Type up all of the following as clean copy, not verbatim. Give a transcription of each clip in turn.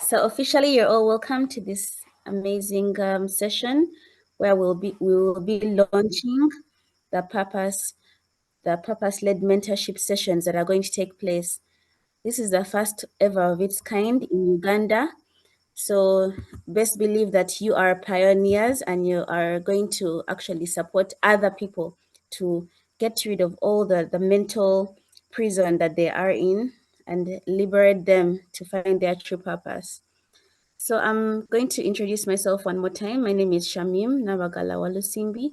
So officially, you're all welcome to this amazing session where we will be launching the purpose-led mentorship sessions that are going to take place. This is the first ever of its kind in Uganda. So best believe that you are pioneers and you are going to actually support other people to get rid of all the mental prison that they are in and liberate them to find their true purpose. So I'm going to introduce myself one more time. My name is Shamim Nabagala Walusimbi,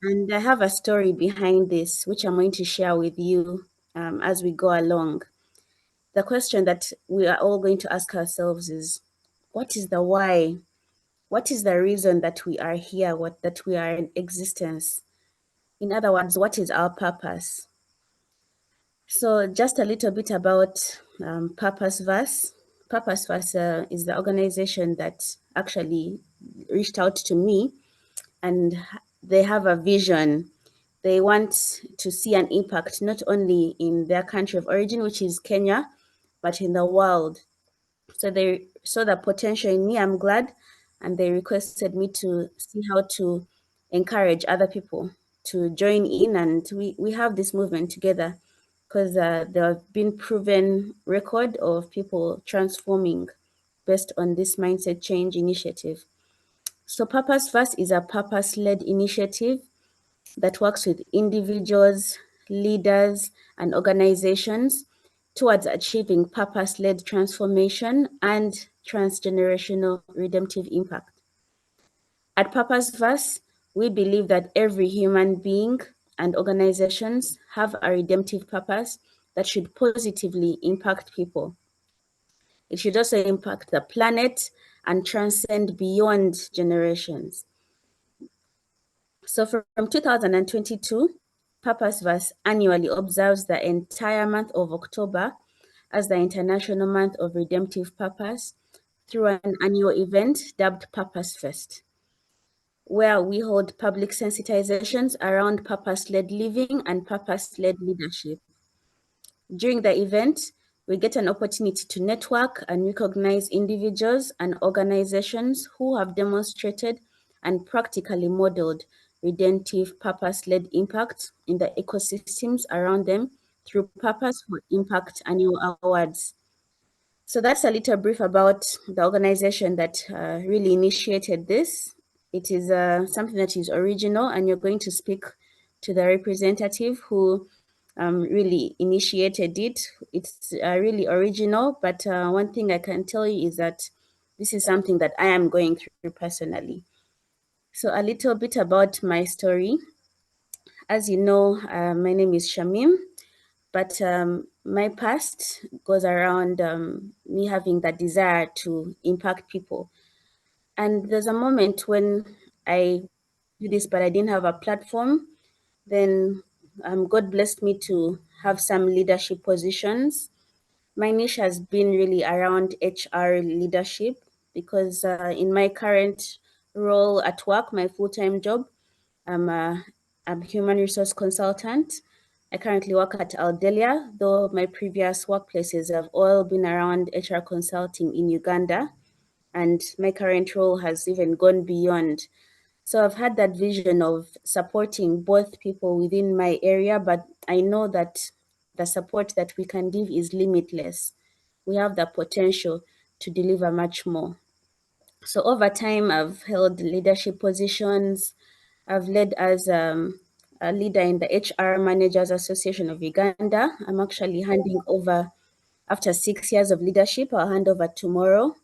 and I have a story behind this, which I'm going to share with you as we go along. The question that we are all going to ask ourselves is, what is the why? What is the reason that we are here, that we are in existence? In other words, what is our purpose? So just a little bit about Purpose Verse. Purpose Verse is the organization that actually reached out to me, and they have a vision. They want to see an impact not only in their country of origin, which is Kenya, but in the world. So they saw the potential in me. I'm glad. And they requested me to see how to encourage other people to join in. And we have this movement together because there have been proven record of people transforming based on this mindset change initiative. So Purpose First is a purpose-led initiative that works with individuals, leaders, and organizations towards achieving purpose-led transformation and transgenerational redemptive impact. At Purpose Verse, we believe that every human being and organizations have a redemptive purpose that should positively impact people. It should also impact the planet and transcend beyond generations. So from 2022, Purpose Verse annually observes the entire month of October as the International Month of Redemptive Purpose through an annual event dubbed Purpose Fest, where we hold public sensitizations around purpose-led living and purpose-led leadership. During the event, we get an opportunity to network and recognize individuals and organizations who have demonstrated and practically modeled redemptive purpose-led impact in the ecosystems around them through Purpose for Impact annual awards. So that's a little brief about the organization that really initiated this. It is something that is original, and you're going to speak to the representative who really initiated it. It's really original, but one thing I can tell you is that this is something that I am going through personally. So a little bit about my story. As you know, my name is Shamim, but my past goes around me having that desire to impact people. And there's a moment when I do this, but I didn't have a platform. Then God blessed me to have some leadership positions. My niche has been really around HR leadership because in my current role at work, my full-time job, I'm a human resource consultant. I currently work at Aldelia, though my previous workplaces have all been around HR consulting in Uganda, and my current role has even gone beyond. So I've had that vision of supporting both people within my area, but I know that the support that we can give is limitless. We have the potential to deliver much more. So over time, I've held leadership positions. I've led as a leader in the HR Managers Association of Uganda. I'm actually handing over, after 6 years of leadership, I'll hand over tomorrow.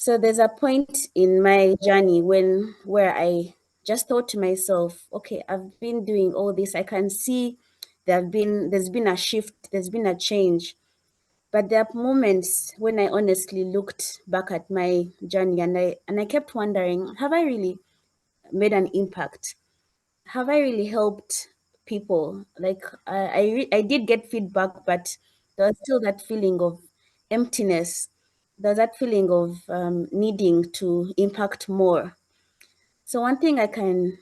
So there's a point in my journey where I just thought to myself, okay, I've been doing all this. I can see there's been a shift, there's been a change. But there are moments when I honestly looked back at my journey and I kept wondering, have I really made an impact? Have I really helped people? Like I did get feedback, but there was still that feeling of emptiness. There's that feeling of needing to impact more. So one thing I can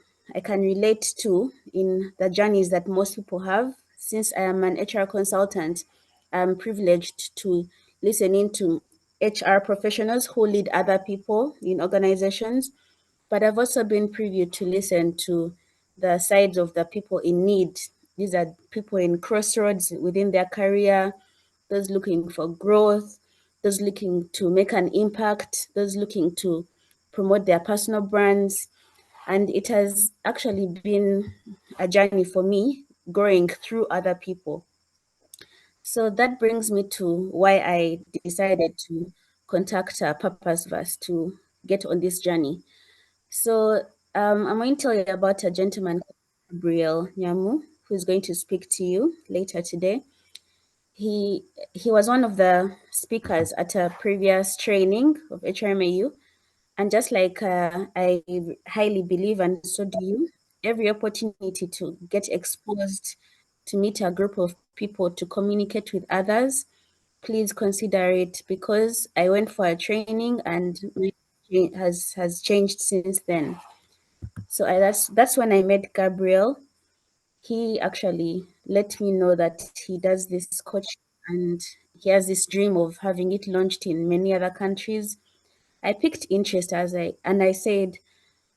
relate to in the journeys that most people have, since I am an HR consultant, I'm privileged to listen into HR professionals who lead other people in organizations, but I've also been privy to listen to the sides of the people in need. These are people in crossroads within their career, those looking for growth, those looking to make an impact, those looking to promote their personal brands. And it has actually been a journey for me growing through other people. So that brings me to why I decided to contact Purpose Verse to get on this journey. So I'm going to tell you about a gentleman, Gabriel Nyamu, who's going to speak to you later today. He he was one of the speakers at a previous training of HRMAU, and just like I highly believe, and so do you, every opportunity to get exposed, to meet a group of people, to communicate with others, please consider it, because I went for a training and my has changed since then. So that's when I met Gabriel. He actually let me know that he does this coaching and he has this dream of having it launched in many other countries. I picked interest and I said,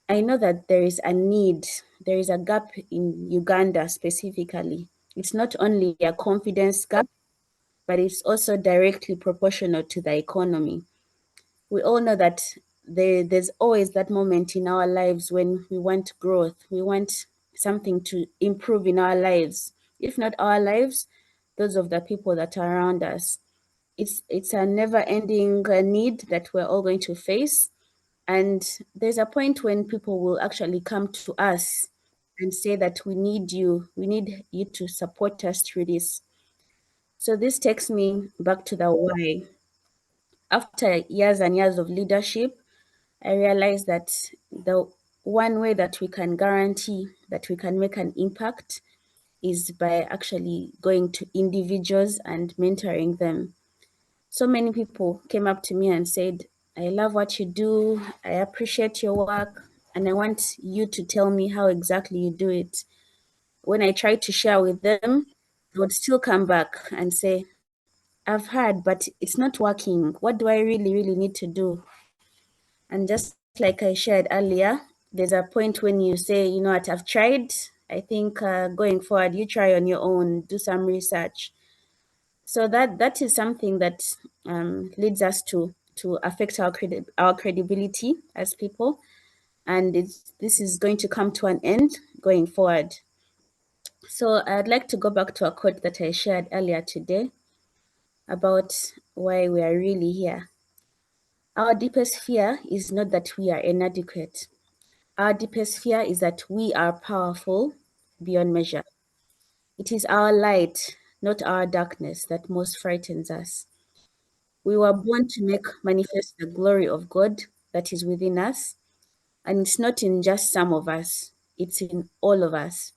I know that there is a need, there is a gap in Uganda specifically. It's not only a confidence gap, but it's also directly proportional to the economy. We all know that there's always that moment in our lives when we want growth, we want something to improve in our lives, if not our lives, those of the people that are around us. It's a never ending need that we're all going to face, and there's a point when people will actually come to us and say that we need you to support us through this. So this takes me back to the why. After years and years of leadership, I realized that the one way that we can guarantee that we can make an impact is by actually going to individuals and mentoring them. So many people came up to me and said, I love what you do, I appreciate your work, and I want you to tell me how exactly you do it. When I tried to share with them, they would still come back and say, I've heard, but it's not working. What do I really, really need to do? And just like I shared earlier, there's a point when you say, you know what, I've tried. I think going forward, you try on your own, do some research. So that is something that leads us to affect our credibility as people, and this is going to come to an end going forward. So I'd like to go back to a quote that I shared earlier today about why we are really here. Our deepest fear is not that we are inadequate. Our deepest fear is that we are powerful beyond measure. It is our light, not our darkness, that most frightens us. We were born to make manifest the glory of God that is within us, and it's not in just some of us, it's in all of us.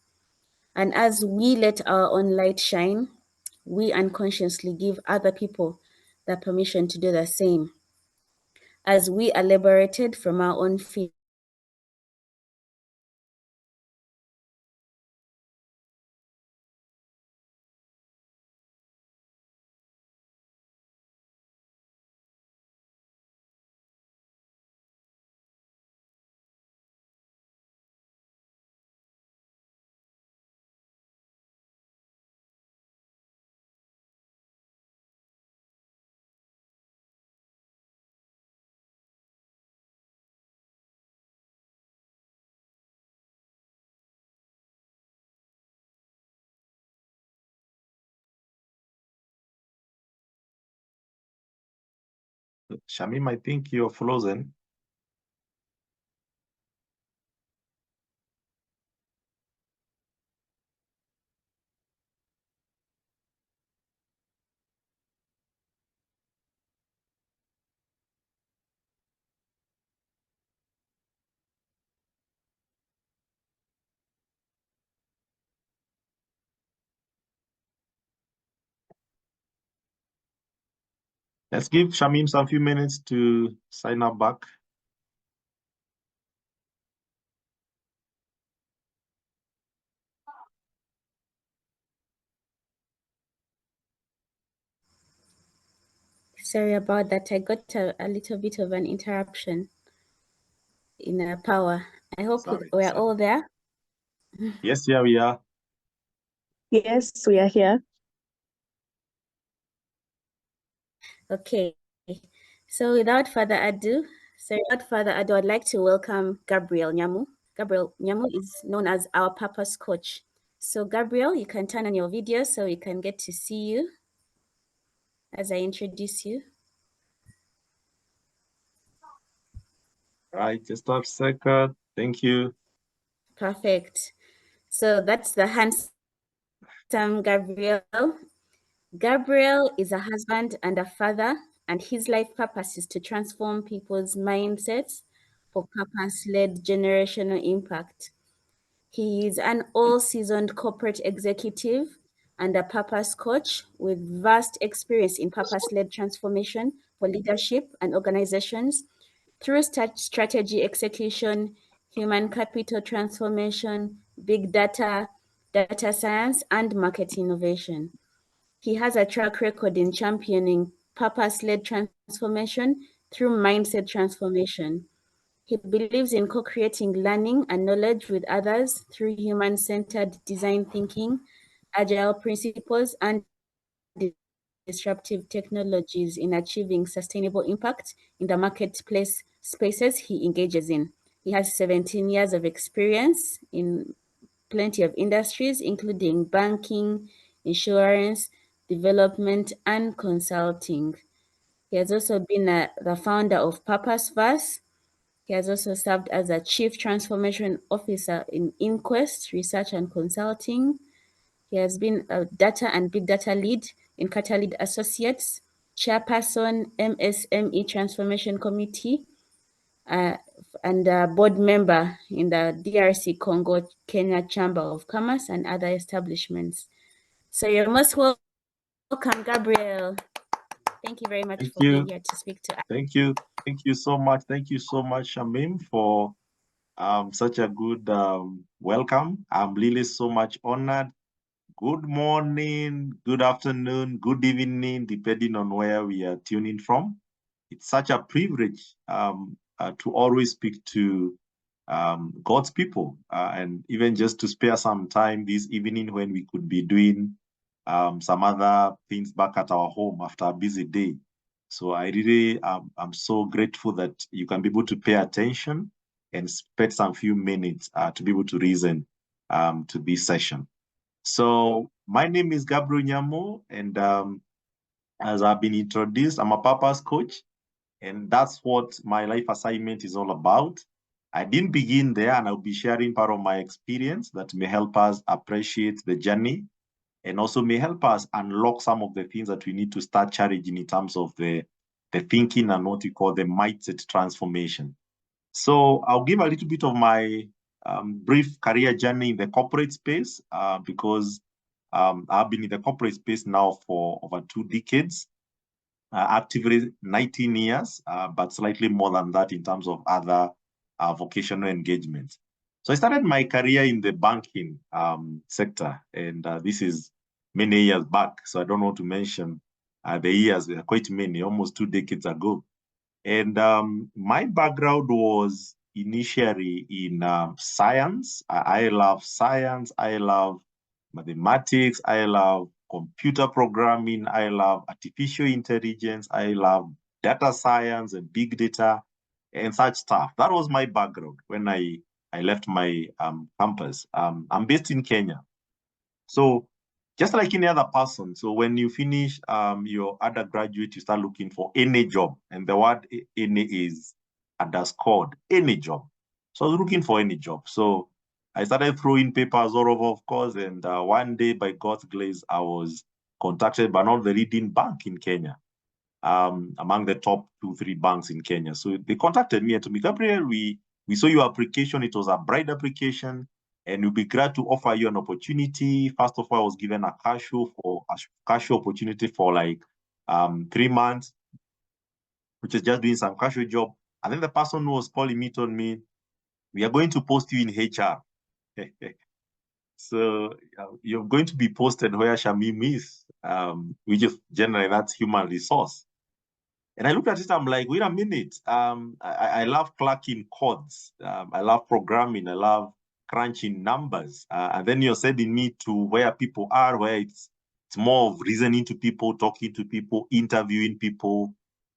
And as we let our own light shine, we unconsciously give other people the permission to do the same. As we are liberated from our own fear, Shamim, I think you're frozen. Let's give Shamim some few minutes to sign up back. Sorry about that. I got a little bit of an interruption in power. I hope Sorry, we're sorry. all there. Yes, yeah, we are. Yes, we are here. Okay. So without further ado, I'd like to welcome Gabriel Nyamu. Gabriel Nyamu is known as our purpose coach. So Gabriel, you can turn on your video so we can get to see you as I introduce you. Right, just a second. Thank you. Perfect. So that's the handsome Gabriel. Gabriel is a husband and a father, and his life purpose is to transform people's mindsets for purpose-led generational impact. He is an all-seasoned corporate executive and a purpose coach with vast experience in purpose-led transformation for leadership and organizations through strategy execution, human capital transformation, big data, data science, and market innovation. He has a track record in championing purpose-led transformation through mindset transformation. He believes in co-creating learning and knowledge with others through human-centered design thinking, agile principles, and disruptive technologies in achieving sustainable impact in the marketplace spaces he engages in. He has 17 years of experience in plenty of industries, including banking, insurance, development, and consulting. He has also been the founder of Purposeverse. He has also served as a Chief Transformation Officer in Inquest Research and Consulting. He has been a data and big data lead in Catalid Associates, chairperson MSME Transformation Committee, uh, and a board member in the DRC Congo Kenya Chamber of Commerce and other establishments. So you're most welcome, Gabriel. Thank you very much Thank for being you. here to speak to us. Thank you. Thank you so much. Thank you so much, Shamim, for such a good welcome. I'm really so much honored. Good morning, good afternoon, good evening, depending on where we are tuning from. It's such a privilege to always speak to God's people, and even just to spare some time this evening when we could be doing some other things back at our home after a busy day. So I really I'm so grateful that you can be able to pay attention and spend some few minutes to be able to listen to this session. So my name is Gabriel Nyamo, and as I've been introduced, I'm a purpose coach, and that's what my life assignment is all about. I didn't begin there, and I'll be sharing part of my experience that may help us appreciate the journey and also may help us unlock some of the things that we need to start challenging in terms of the thinking and what we call the mindset transformation. So I'll give a little bit of my brief career journey in the corporate space because I've been in the corporate space now for over 2 decades, actively 19 years, but slightly more than that in terms of other vocational engagements. So I started my career in the banking sector, and this is many years back. So I don't want to mention the years, they are quite many, almost 2 decades ago. And my background was initially in science. I love science. I love mathematics. I love computer programming. I love artificial intelligence. I love data science and big data and such stuff. That was my background when I left my campus. I'm based in Kenya. So just like any other person, so when you finish your undergraduate, you start looking for any job, and the word any is underscored, any job. So I was looking for any job. So I started throwing papers all over, of course, and one day, by God's grace, I was contacted by one of the leading bank in Kenya, among the top 2, 3 banks in Kenya. So they contacted me and told me, Gabriel, we saw your application. It was a bright application, and we'll be glad to offer you an opportunity. First of all, I was given a casual opportunity for like 3 months, which is just doing some casual job. And then the person who was calling me told me, we are going to post you in HR. So you're going to be posted where Shamim is, which is generally that's human resource. And I looked at it, I'm like, wait a minute. I love clocking codes. I love programming. I love crunching numbers. And then you're sending me to where people are, where it's more of listening to people, talking to people, interviewing people.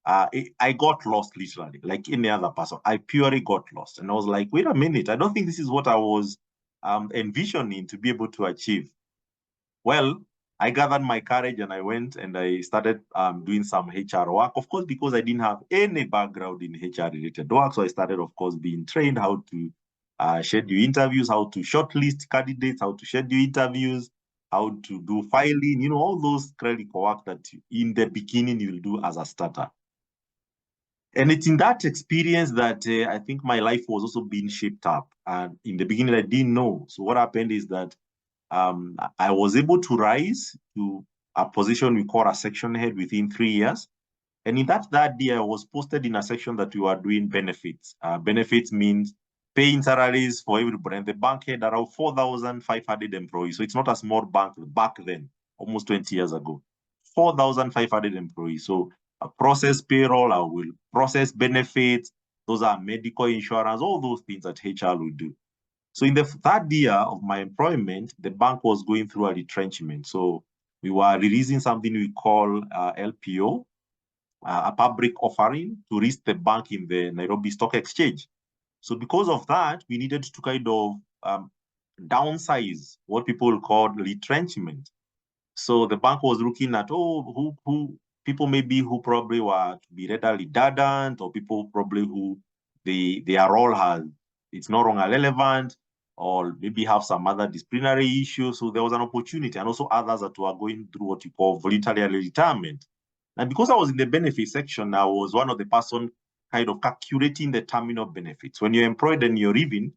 I got lost literally, like any other person. I purely got lost. And I was like, wait a minute. I don't think this is what I was envisioning to be able to achieve. Well, I gathered my courage and I went and I started doing some HR work, of course, because I didn't have any background in HR related work. So I started, of course, being trained how to schedule interviews, how to shortlist candidates, how to schedule interviews, how to do filing, all those critical work that in the beginning you'll do as a starter. And it's in that experience that I think my life was also being shaped up. And in the beginning, I didn't know. So what happened is that I was able to rise to a position we call a section head within 3 years. And in that year, I was posted in a section that we were doing benefits. Benefits means paying salaries for everybody. And the bank had around 4,500 employees. So it's not a small bank back then, almost 20 years ago. 4,500 employees. So I process payroll, I will process benefits. Those are medical insurance, all those things that HR will do. So in the third year of my employment, the bank was going through a retrenchment. So we were releasing something we call LPO, a public offering to list the bank in the Nairobi Stock Exchange. So because of that, we needed to kind of downsize what people call retrenchment. So the bank was looking at, who people maybe who probably were to be redundant, or people probably who their role it's no longer relevant, or maybe have some other disciplinary issues. So there was an opportunity, and also others that were going through what you call voluntary retirement. And because I was in the benefit section, I was one of the person kind of calculating the terminal benefits. When you're employed and you're leaving,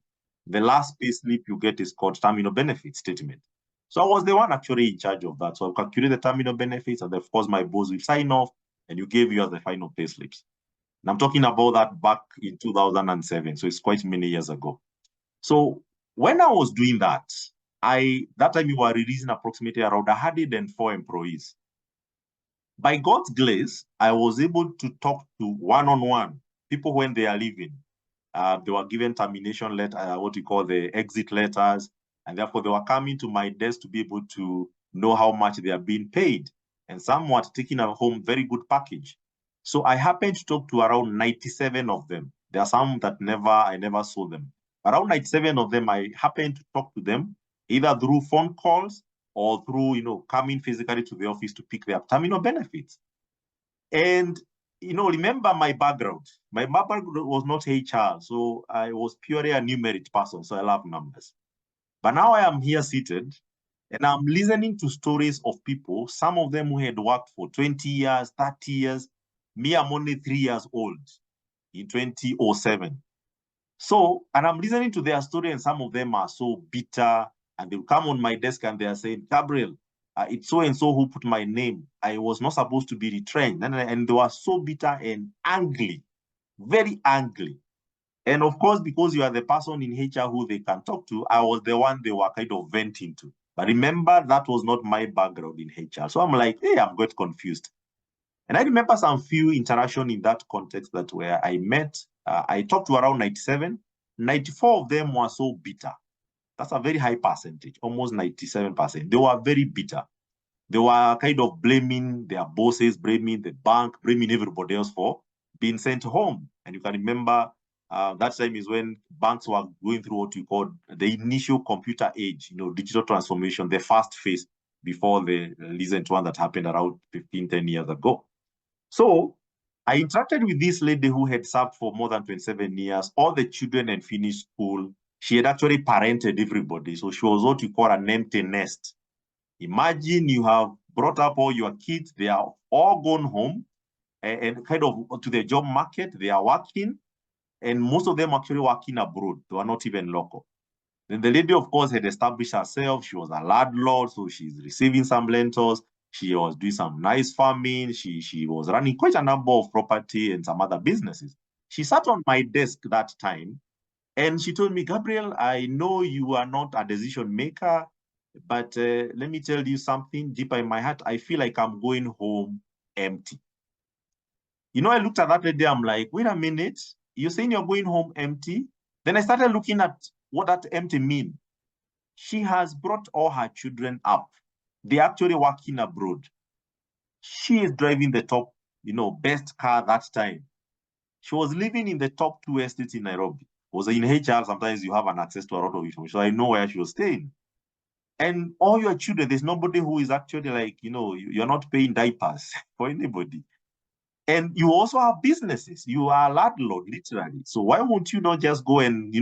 the last pay slip you get is called terminal benefit statement. So I was the one actually in charge of that. So I calculated the terminal benefits, and of course my boss will sign off, and you gave you as the final pay slips. And I'm talking about that back in 2007. So it's quite many years ago. So when I was doing that, that time we were releasing approximately around 104 employees. By God's grace, I was able to talk to one-on-one people when they are leaving. They were given termination letter, what we call the exit letters, and therefore they were coming to my desk to be able to know how much they are being paid. And some were taking a home very good package. So I happened to talk to around 97 of them. There are some that I never saw them. Around 97 of them, I happened to talk to them either through phone calls or through, coming physically to the office to pick their terminal benefits. And, remember my background. My background was not HR, so I was purely a numeric person, so I love numbers. But now I am here seated, and I'm listening to stories of people, some of them who had worked for 20 years, 30 years. Me, I'm only 3 years old in 2007. So, and I'm listening to their story, and some of them are so bitter, and they'll come on my desk and they are saying, Gabriel, it's so and so who put my name. I was not supposed to be retrenched. And they were so bitter and angry, very angry. And of course, because you are the person in HR who they can talk to, I was the one they were kind of venting to. But remember, that was not my background in HR. So I'm like, hey, I'm quite confused. And I remember some few interaction in that context that where I met, I talked to around 97, 94 of them were so bitter. That's a very high percentage, almost 97%. They were very bitter. They were kind of blaming their bosses, blaming the bank, blaming everybody else for being sent home. And you can remember that time is when banks were going through what you call the initial computer age, digital transformation, the first phase before the recent one that happened around 15, 10 years ago. So I interacted with this lady who had served for more than 27 years. All the children had finished school. She had actually parented everybody. So she was what you call an empty nest. Imagine you have brought up all your kids. They are all gone home and kind of to the job market. They are working. And most of them actually working abroad. They were not even local. Then the lady, of course, had established herself. She was a landlord, so she's receiving some rentals. She was doing some nice farming. She was running quite a number of property and some other businesses. She sat on my desk that time, and she told me, Gabriel, I know you are not a decision maker, but let me tell you something deeper in my heart. I feel like I'm going home empty. I looked at that lady, I'm like, wait a minute, you're saying you're going home empty? Then I started looking at what that empty mean. She has brought all her children up. They're actually working abroad. She is driving the top, best car that time. She was living in the top 2 estates in Nairobi. Was in HR, sometimes you have an access to a lot of information. So I know where she was staying. And all your children, there's nobody who is actually like, you're not paying diapers for anybody. And you also have businesses. You are a landlord, literally. So why won't you not just go and,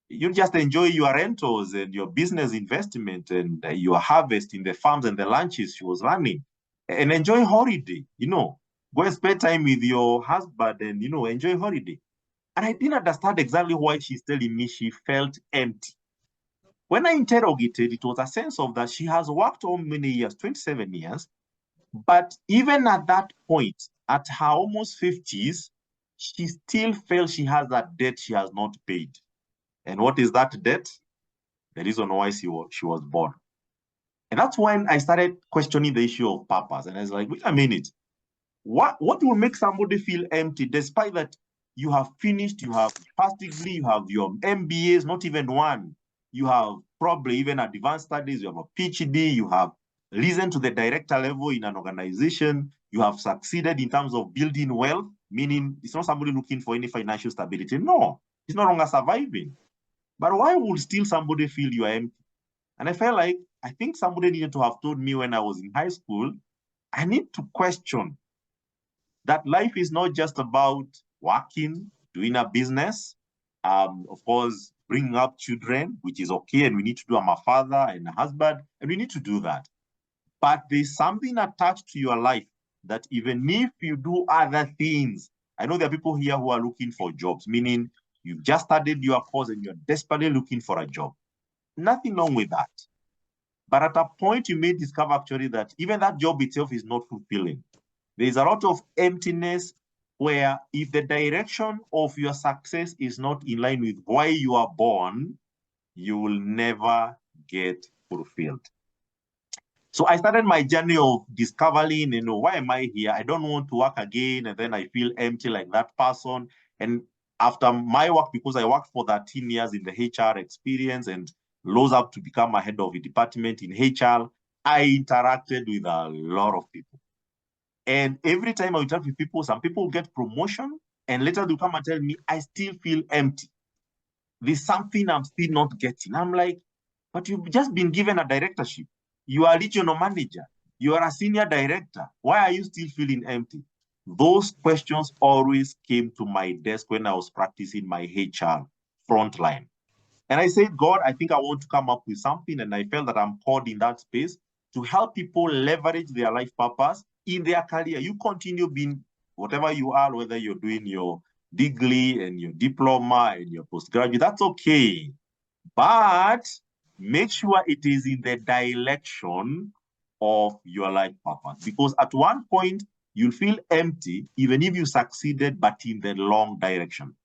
you just enjoy your rentals and your business investment and your harvest in the farms and the lunches she was running and enjoy holiday, go and spend time with your husband and, enjoy holiday. And I didn't understand exactly why she's telling me she felt empty. When I interrogated, it was a sense of that she has worked on many years, 27 years, but even at that point, at her almost 50s, she still felt she has that debt she has not paid. And what is that debt? The reason why she was born. And that's when I started questioning the issue of purpose. And I was like, wait a minute, what will make somebody feel empty despite that you have finished, you have passed degree, you have your MBAs, not even one. You have probably even advanced studies, you have a PhD, you have risen to the director level in an organization, you have succeeded in terms of building wealth, meaning it's not somebody looking for any financial stability. No, it's no longer surviving. But why would still somebody feel you are empty? And I felt like, I think somebody needed to have told me when I was in high school, I need to question that life is not just about working, doing a business, of course, bringing up children, which is okay, and we need to do. I'm a father and a husband, and we need to do that. But there's something attached to your life that even if you do other things, I know there are people here who are looking for jobs, meaning you've just started your course and you're desperately looking for a job. Nothing wrong with that. But at a point, you may discover actually that even that job itself is not fulfilling. There's a lot of emptiness where if the direction of your success is not in line with why you are born, you will never get fulfilled. So I started my journey of discovering, why am I here? I don't want to work again. And then I feel empty like that person. And after my work, because I worked for 13 years in the HR experience and rose up to become a head of a department in HR, I interacted with a lot of people. And every time I interact with people, some people get promotion and later they'll come and tell me, I still feel empty. There's something I'm still not getting. I'm like, but you've just been given a directorship. You are a regional manager. You are a senior director. Why are you still feeling empty? Those questions always came to my desk when I was practicing my HR frontline. And I said, God, I think I want to come up with something. And I felt that I'm called in that space to help people leverage their life purpose in their career. You continue being whatever you are, whether you're doing your degree and your diploma and your postgraduate, that's okay. But make sure it is in the direction of your life purpose. Because at one point, you'll feel empty, even if you succeeded, but in the wrong direction.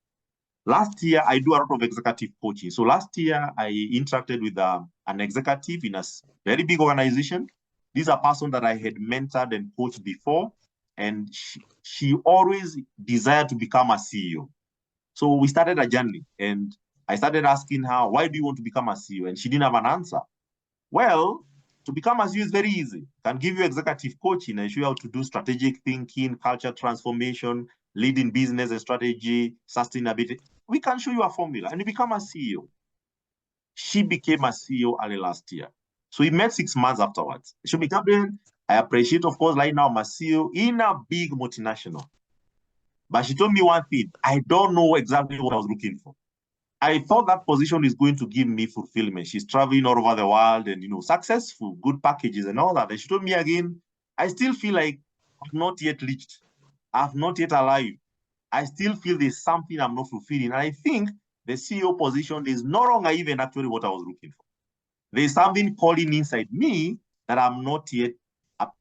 Last year, I do a lot of executive coaching. So last year, I interacted with an executive in a very big organization. This is a person that I had mentored and coached before, and she always desired to become a CEO. So we started a journey, and I started asking her, why do you want to become a CEO? And she didn't have an answer. Well, to become a CEO is very easy. I can give you executive coaching and show you how to do strategic thinking, culture transformation, leading business and strategy, sustainability. We can show you a formula and you become a CEO. She became a CEO early last year. So we met 6 months afterwards. She became, I appreciate, of course, right now I'm a CEO in a big multinational. But she told me one thing, I don't know exactly what I was looking for. I thought that position is going to give me fulfillment. She's traveling all over the world and, successful, good packages and all that. And she told me again, I still feel like I've not yet reached. I've not yet arrived. I still feel there's something I'm not fulfilling. And I think the CEO position is no longer even actually what I was looking for. There's something calling inside me that I'm not yet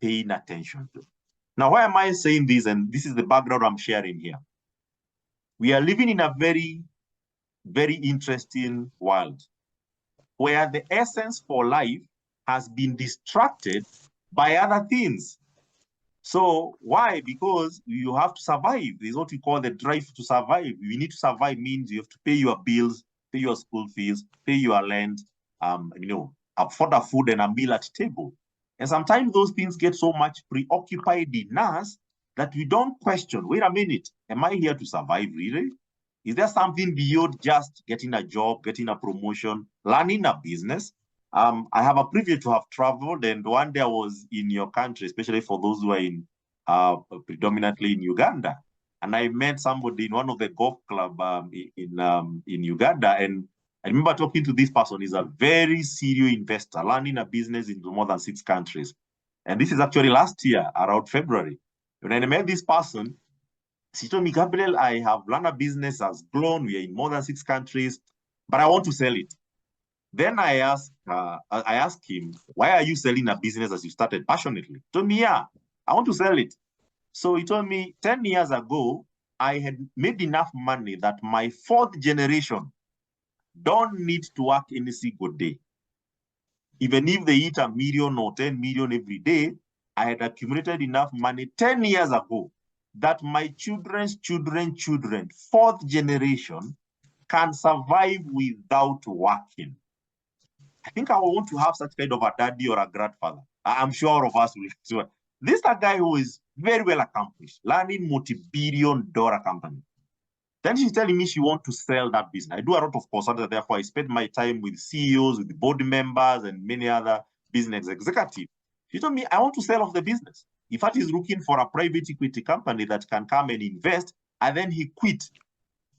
paying attention to. Now, why am I saying this? And this is the background I'm sharing here. We are living in a very, very interesting world where the essence for life has been distracted by other things. So why? Because you have to survive. There's what we call the drive to survive. You need to survive means you have to pay your bills, pay your school fees, pay your rent, afford a food and a meal at table. And sometimes those things get so much preoccupied in us that we don't question, wait a minute, am I here to survive really? Is there something beyond just getting a job, getting a promotion, learning a business? I have a privilege to have traveled, and one day I was in your country, especially for those who are in predominantly in Uganda, and I met somebody in one of the golf club in Uganda, and I remember talking to this person. He's a very serious investor, running a business in more than 6 countries, and this is actually last year around February. When I met this person, she told me, Gabriel, I have run a business, has grown. We are in more than 6 countries, but I want to sell it. Then I asked him, why are you selling a business as you started passionately? He told me, yeah, I want to sell it. So he told me 10 years ago, I had made enough money that my 4th generation don't need to work any single day. Even if they eat $1 million or 10 million every day, I had accumulated enough money 10 years ago that my children's children, 4th generation, can survive without working. I think I want to have such kind of a daddy or a grandfather. I'm sure all of us will. This is a guy who is very well accomplished, running multi-billion-dollar company. Then she's telling me she wants to sell that business. I do a lot of consulting, therefore I spend my time with CEOs, with the board members, and many other business executives. She told me, I want to sell off the business. In fact, he's looking for a private equity company that can come and invest, and then he quit.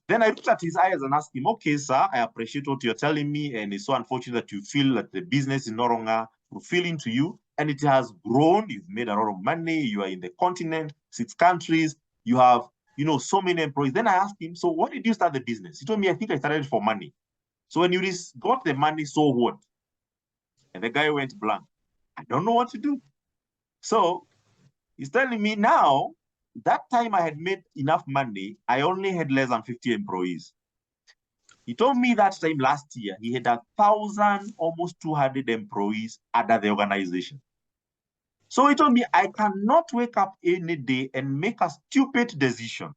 Then I looked at his eyes and asked him, okay, sir, I appreciate what you're telling me, and it's so unfortunate that you feel that the business is no longer fulfilling to you, and it has grown. You've made a lot of money. You are in the continent, 6 countries. You have, so many employees. Then I asked him, so what did you start the business? He told me, I think I started for money. So when you got the money, so what? And the guy went blank. I don't know what to do. So he's telling me now, that time I had made enough money, I only had less than 50 employees. He told me that time last year, he had 1,000, almost 200 employees under the organization. So he told me, I cannot wake up any day and make a stupid decision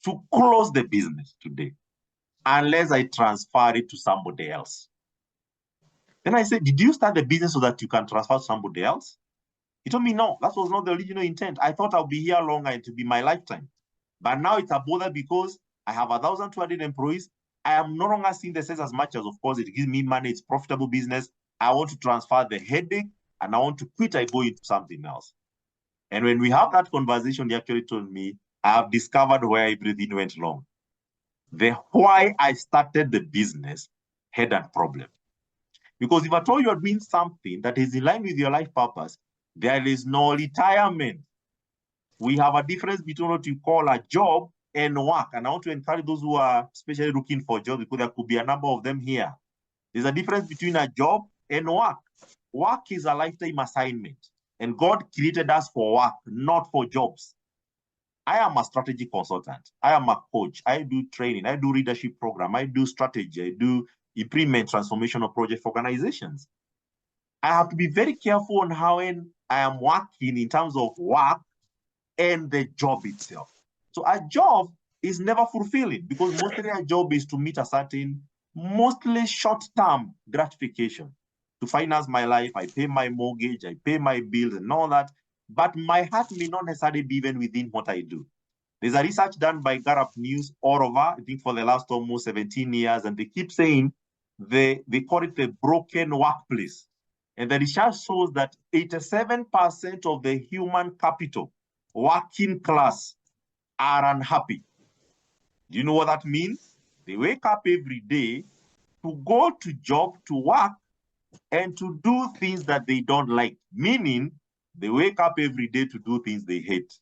to close the business today unless I transfer it to somebody else. Then I said, did you start the business so that you can transfer to somebody else? He told me, no, that was not the original intent. I thought I'll be here longer and it will be my lifetime. But now it's a bother because I have 1,200 employees. I am no longer seeing the sales as much as, of course, it gives me money. It's profitable business. I want to transfer the headache and I want to quit. I go into something else. And when we have that conversation, he actually told me, I have discovered where everything went wrong. The why I started the business had a problem. Because if at all you are doing something that is in line with your life purpose, there is no retirement. We have a difference between what you call a job and work. And I want to encourage those who are especially looking for jobs, because there could be a number of them here. There's a difference between a job and work. Work is a lifetime assignment. And God created us for work, not for jobs. I am a strategy consultant. I am a coach. I do training. I do leadership program. I do strategy. I do implement transformational project for organizations. I have to be very careful on how I am working in terms of work and the job itself. So a job is never fulfilling because mostly a job is to meet a certain, mostly short-term gratification. To finance my life, I pay my mortgage, I pay my bills and all that, but my heart may not necessarily be even within what I do. There's a research done by Gallup News all over, I think for the last almost 17 years, and they keep saying they call it the broken workplace. And the research shows that 87% of the human capital, working class, are unhappy. Do you know what that means? They wake up every day to go to job, to work, and to do things that they don't like, meaning they wake up every day to do things they hate.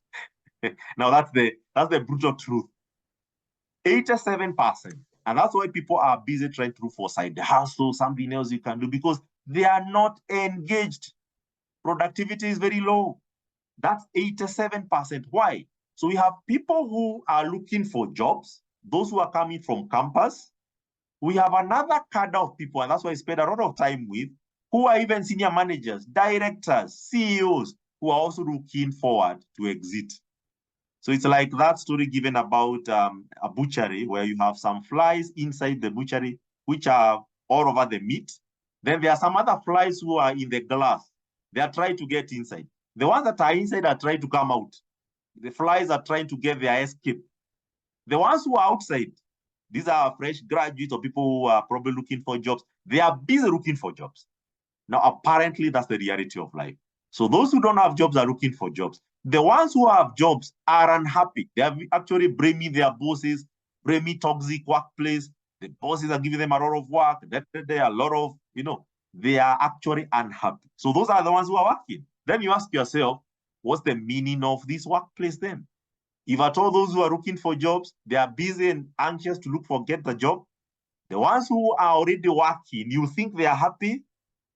Now that's the brutal truth. 87%. And that's why people are busy trying to look for side hustle, something else you can do, because they are not engaged. Productivity is very low. That's 87%. Why? So we have people who are looking for jobs, those who are coming from campus. We have another cadre of people, and that's why I spend a lot of time with, who are even senior managers, directors, CEOs, who are also looking forward to exit. So it's like that story given about a butchery where you have some flies inside the butchery, which are all over the meat. Then there are some other flies who are in the glass. They are trying to get inside. The ones that are inside are trying to come out. The flies are trying to get their escape. The ones who are outside, these are fresh graduates or people who are probably looking for jobs. They are busy looking for jobs. Now, apparently, that's the reality of life. So those who don't have jobs are looking for jobs. The ones who have jobs are unhappy. They are actually blaming their bosses, blaming toxic workplace. The bosses are giving them a lot of work. They are a lot of, they are actually unhappy. So those are the ones who are working. Then you ask yourself, what's the meaning of this workplace then? If at all those who are looking for jobs, they are busy and anxious to look for get the job. The ones who are already working, you think they are happy,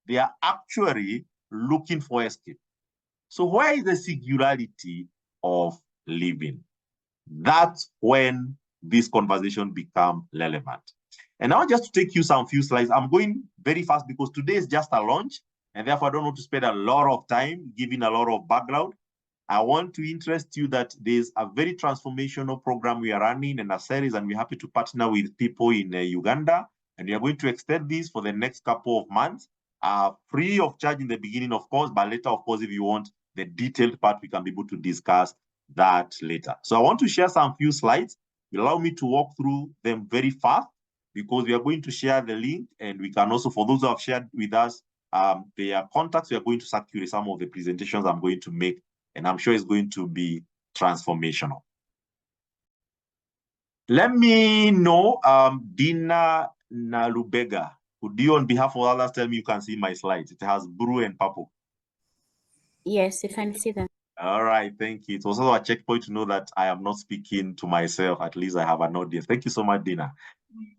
they are actually looking for escape. So where is the singularity of living? That's when this conversation becomes relevant. And now just to take you some few slides, I'm going very fast because today is just a launch, and therefore I don't want to spend a lot of time giving a lot of background. I want to interest you that there's a very transformational program we are running and a series, and we're happy to partner with people in Uganda. And we are going to extend this for the next couple of months, free of charge in the beginning, of course, but later, of course, if you want the detailed part, we can be able to discuss that later. So I want to share some few slides. Allow me to walk through them very fast because we are going to share the link, and we can also, for those who have shared with us their contacts, we are going to circulate some of the presentations I'm going to make, and I'm sure it's going to be transformational. Let me know, Dina Nalubega, could you, on behalf of others, tell me you can see my slides? It has blue and purple. Yes, you can see them. All right, thank you. It's also a checkpoint to know that I am not speaking to myself. At least I have an audience. Thank you so much, Dina.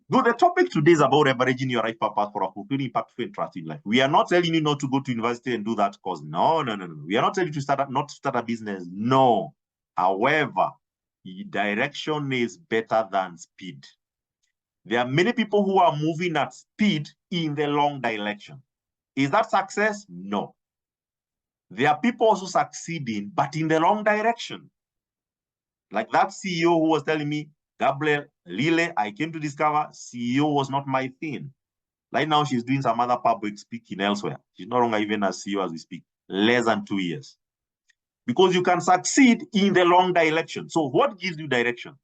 Good. The topic today is about leveraging your life purpose for a fulfilling, impactful, and trusting life. We are not telling you not to go to university and do that course. No. We are not telling you to not to start a business. No. However, direction is better than speed. There are many people who are moving at speed in the wrong direction. Is that success? No. There are people also succeeding, but in the wrong direction. Like that CEO who was telling me, Gabriel, Lile, I came to discover CEO was not my thing. Right now, she's doing some other public speaking elsewhere. She's no longer even a CEO as we speak. Less than 2 years. Because you can succeed in the wrong direction. So what gives you direction?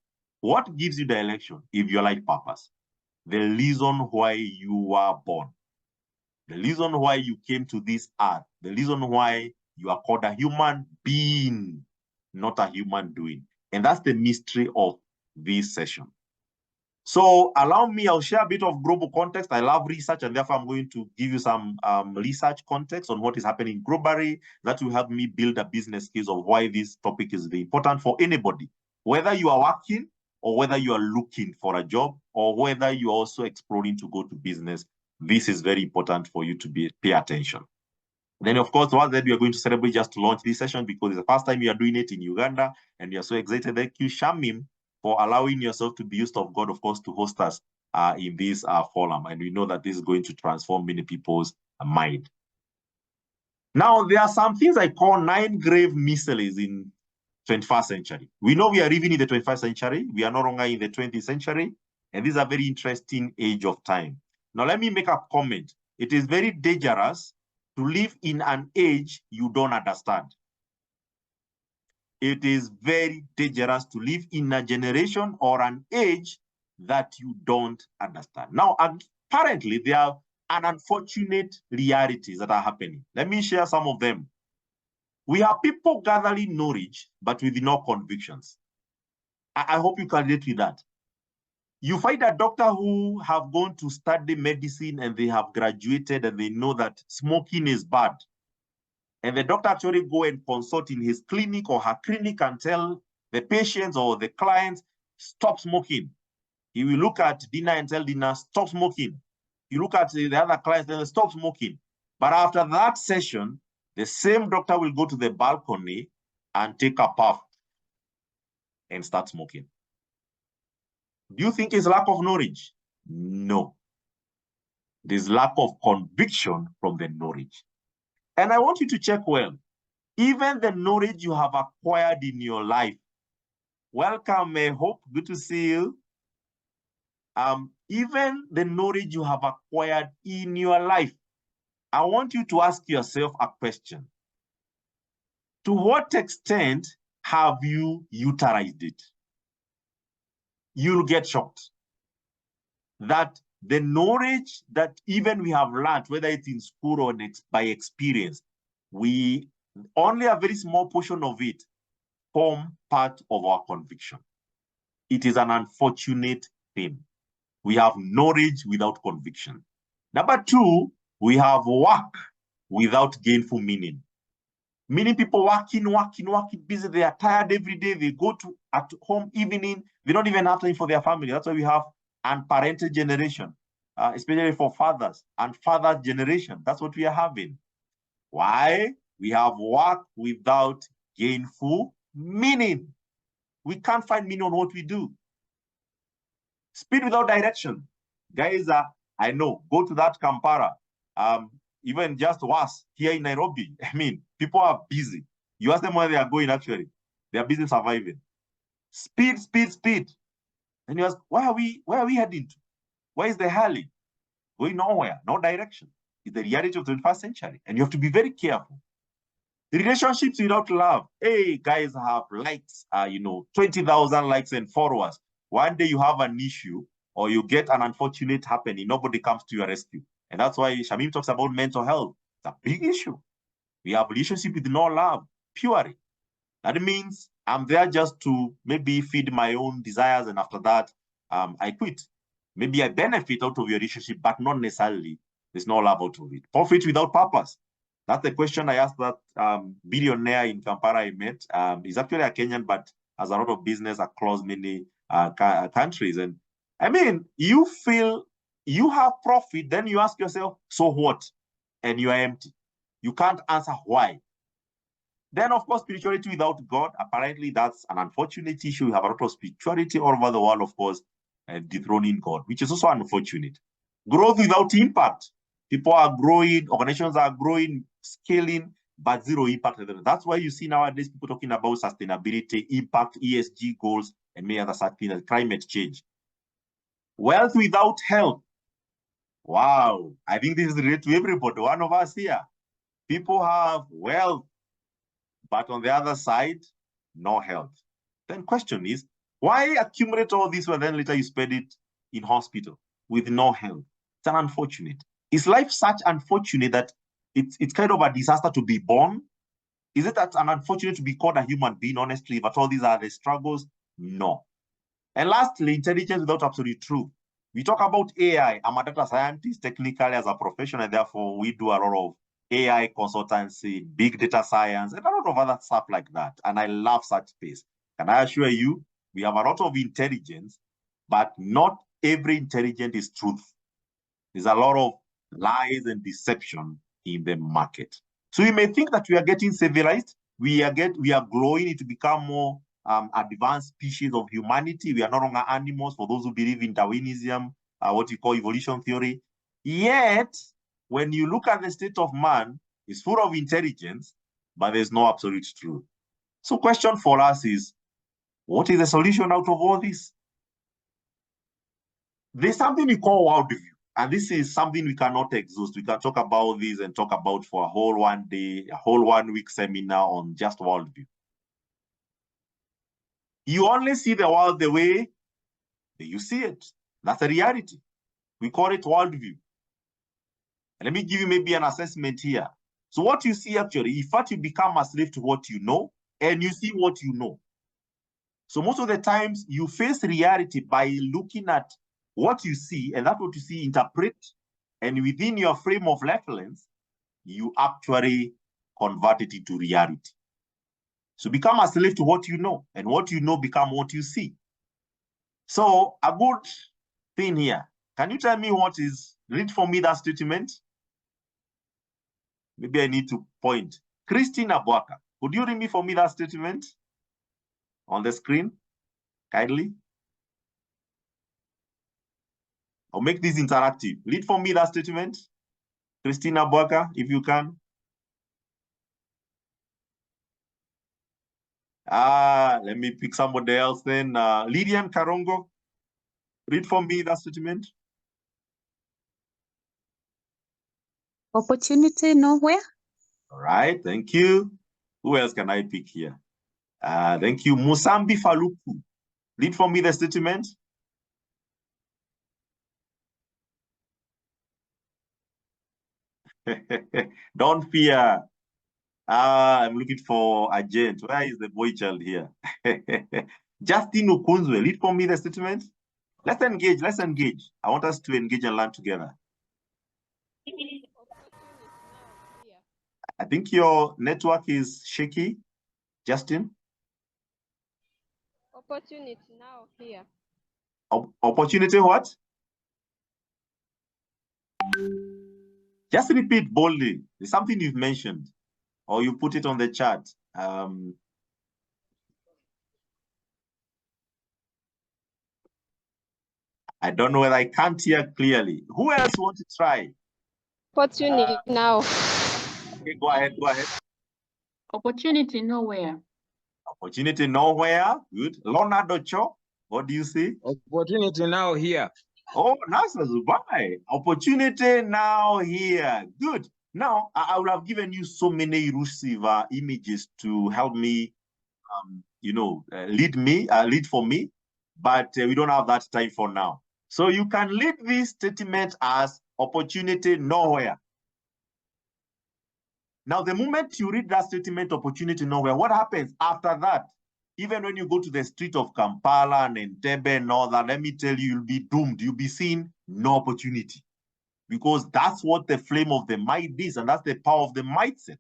What gives you direction if your life purpose? The reason why you were born. The reason why you came to this earth. The reason why you are called a human being, not a human doing. And that's the mystery of this session. So allow me, I'll share a bit of global context. I love research, and therefore I'm going to give you some research context on what is happening globally. That will help me build a business case of why this topic is very important for anybody, whether you are working or whether you are looking for a job or whether you're also exploring to go to business. This is very important for you to pay attention. Then, of course, what that we are going to celebrate just to launch this session because it's the first time you are doing it in Uganda, and you're so excited. Thank you, Shamim, for allowing yourself to be used of God, of course, to host us in this forum. And we know that this is going to transform many people's mind. Now, there are some things I call 9 grave mysteries in 21st century. We know we are living in the 21st century. We are no longer in the 20th century. And this is a very interesting age of time. Now, let me make a comment. It is very dangerous to live in an age you don't understand. It is very dangerous to live in a generation or an age that you don't understand. Now, apparently, there are unfortunate realities that are happening. Let me share some of them. We have people gathering knowledge, but with no convictions. I hope you can relate with that. You find a doctor who have gone to study medicine and they have graduated and they know that smoking is bad. And the doctor actually go and consult in his clinic or her clinic and tell the patients or the clients, stop smoking. He will look at Dina and tell Dina, stop smoking. You look at the other clients, they'll stop smoking. But after that session, the same doctor will go to the balcony and take a puff and start smoking. Do you think it's lack of knowledge? No. There's lack of conviction from the knowledge. And I want you to check well. Even the knowledge you have acquired in your life. Welcome, Hope. Good to see you. Even the knowledge you have acquired in your life. I want you to ask yourself a question. To what extent have you utilized it? You'll get shocked that the knowledge that even we have learned, whether it's in school or by experience, only a very small portion of it form part of our conviction. It is an unfortunate thing. We have knowledge without conviction. Number two, we have work without gainful meaning. Meaning people working, busy. They are tired every day. They go to at home evening. They don't even have time for their family. That's why we have unparented generation, especially for fathers and father generation. That's what we are having. Why? We have work without gainful meaning. We can't find meaning on what we do. Speed without direction. Guys, I know, go to that Kampala. Even just worse, here in Nairobi. I mean, people are busy. You ask them where they are going, actually. They are busy surviving. Speed, speed, speed. And you ask, where are we heading to? Where is the hurry? Going nowhere, no direction. It's the reality of the 21st century. And you have to be very careful. Relationships without love. Hey, guys have likes, 20,000 likes and followers. One day you have an issue or you get an unfortunate happening, nobody comes to your rescue. And that's why Shamim talks about mental health. It's a big issue. We have relationship with no love, purely. That means I'm there just to maybe feed my own desires, and after that, I quit. Maybe I benefit out of your relationship, but not necessarily. There's no love out of it. Profit without purpose. That's the question I asked that billionaire in Kampala I met. He's actually a Kenyan, but has a lot of business across many countries. And I mean, you feel you have profit, then you ask yourself, so what? And you are empty. You can't answer why. Then, of course, spirituality without God, apparently that's an unfortunate issue. We have a lot of spirituality all over the world, of course, dethroning God, which is also unfortunate. Growth without impact. People are growing, organizations are growing, scaling, but zero impact. That's why you see nowadays people talking about sustainability, impact, ESG goals, and many other such things, climate change. Wealth without health. Wow, I think this is related to everybody, one of us here. People have wealth, but on the other side, no health. Then question is, why accumulate all this when then later you spend it in hospital with no health? It's an unfortunate. Is life such unfortunate that it's kind of a disaster to be born? Is it that an unfortunate to be called a human being, honestly, but all these are the struggles? No. And lastly, intelligence without absolute truth. We talk about AI. I'm a data scientist technically as a profession, and therefore we do a lot of AI consultancy, big data science, and a lot of other stuff like that. And I love such space. Can I assure you, we have a lot of intelligence, but not every intelligence is truth. There's a lot of lies and deception in the market. So you may think that we are getting civilized, we are growing to become more advanced species of humanity. We are no longer animals, for those who believe in Darwinism, what you call evolution theory. Yet, when you look at the state of man, it's full of intelligence, but there's no absolute truth. So question for us is, what is the solution out of all this? There's something we call worldview. And this is something we cannot exhaust. We can talk about this and talk about for a whole 1 day, a whole 1 week seminar on just worldview. You only see the world the way you see it. That's a reality. We call it worldview. And let me give you maybe an assessment here. So what you see actually, in fact, you become a slave to what you know, and you see what you know. So most of the times you face reality by looking at what you see, and that's what you see, interpret, and within your frame of reference, you actually convert it into reality. So become a slave to what you know, and what you know become what you see. So a good thing here. Can you tell me what is, read for me that statement? Maybe I need to point. Christina Boaka, could you read me for me that statement on the screen, kindly? I'll make this interactive. Read for me that statement. Christina Boaka, if you can. Let me pick somebody else then. Lydian Karongo, read for me that statement. Opportunity nowhere. All right, thank you. Who else can I pick here? Thank you. Musambi Faluku, read for me the statement. Don't fear. I'm looking for a gent. Where is the boy child here? Justin Okunzwe, read for me the statement. Let's engage. Let's engage. I want us to engage and learn together. I think your network is shaky, Justin. Opportunity now here. Opportunity what? Just repeat boldly. It's something you've mentioned, or you put it on the chat. I don't know whether I can't hear clearly. Who else want to try? Opportunity now. Okay, go ahead, go ahead. Opportunity nowhere. Opportunity nowhere. Good. Leonardo Cho, what do you see? Opportunity now here. Oh, Nasa Zubai. Opportunity now here. Good. Now, I would have given you so many elusive images to help me, lead for me, but we don't have that time for now. So you can lead this statement as opportunity nowhere. Now, the moment you read that statement, opportunity nowhere, what happens after that? Even when you go to the street of Kampala and Entebbe and all that, let me tell you, you'll be doomed. You'll be seeing no opportunity, because that's what the flame of the might is, and that's the power of the mindset.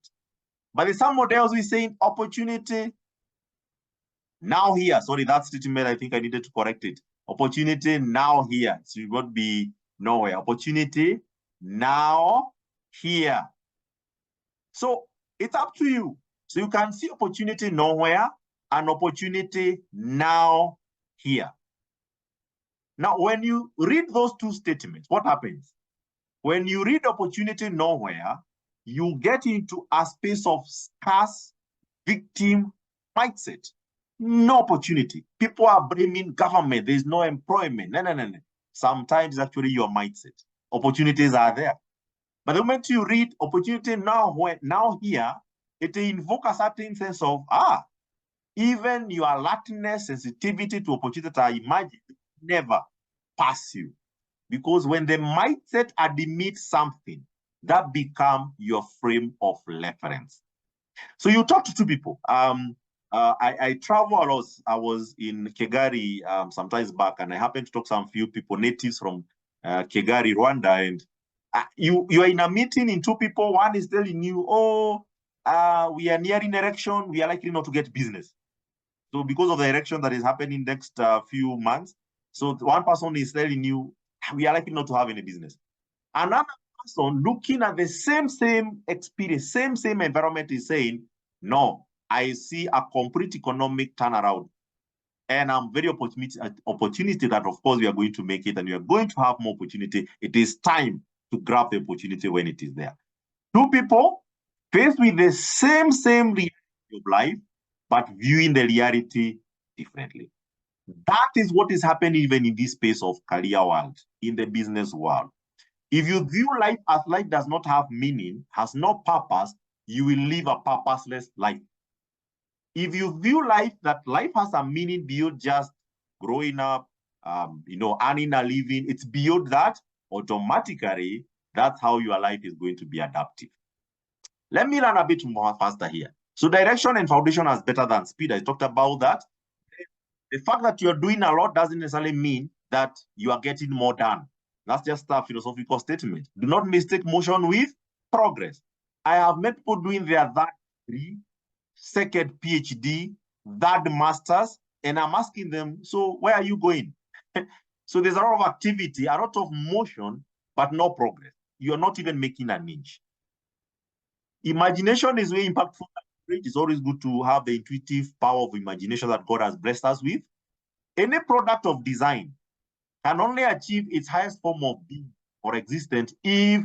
But there's somebody else who is saying opportunity now here. Sorry, that statement, I think I needed to correct it. Opportunity now here. So it would be nowhere. Opportunity now here. So it's up to you. So you can see opportunity nowhere and opportunity now here. Now, when you read those two statements, what happens? When you read opportunity nowhere, you get into a space of scarce victim mindset. No opportunity. People are blaming government. There's no employment. No. Sometimes it's actually your mindset. Opportunities are there. But the moment you read opportunity now here, it invokes a certain sense of, even your alertness, sensitivity to opportunity that I imagine never pass you. Because when the mindset admits something, that becomes your frame of reference. So you talk to two people. I travel a lot. I was in Kigali sometimes back, and I happened to talk to some few people, natives from Kigali, Rwanda, and you are in a meeting in two people. One is telling you, we are nearing election. We are likely not to get business. So because of the election that is happening next few months, so one person is telling you, we are likely not to have any business. Another person looking at the same experience, same environment is saying, no, I see a complete economic turnaround. And I'm very opportunity that, of course, we are going to make it and we are going to have more opportunity. It is time to grab the opportunity when it is there. Two people faced with the same reality of life, but viewing the reality differently. That is what is happening even in this space of career world, in the business world. If you view life as life does not have meaning, has no purpose, you will live a purposeless life. If you view life that life has a meaning beyond just growing up, earning a living, it's beyond that, automatically, that's how your life is going to be adaptive. Let me learn a bit more faster here. So direction and foundation is better than speed. I talked about that. The fact that you're doing a lot doesn't necessarily mean that you are getting more done. That's just a philosophical statement. Do not mistake motion with progress. I have met people doing their third degree, second PhD, third master's, and I'm asking them, so where are you going? So there's a lot of activity, a lot of motion, but no progress. You're not even making an inch. Imagination is very impactful. It's always good to have the intuitive power of imagination that God has blessed us with. Any product of design can only achieve its highest form of being or existence if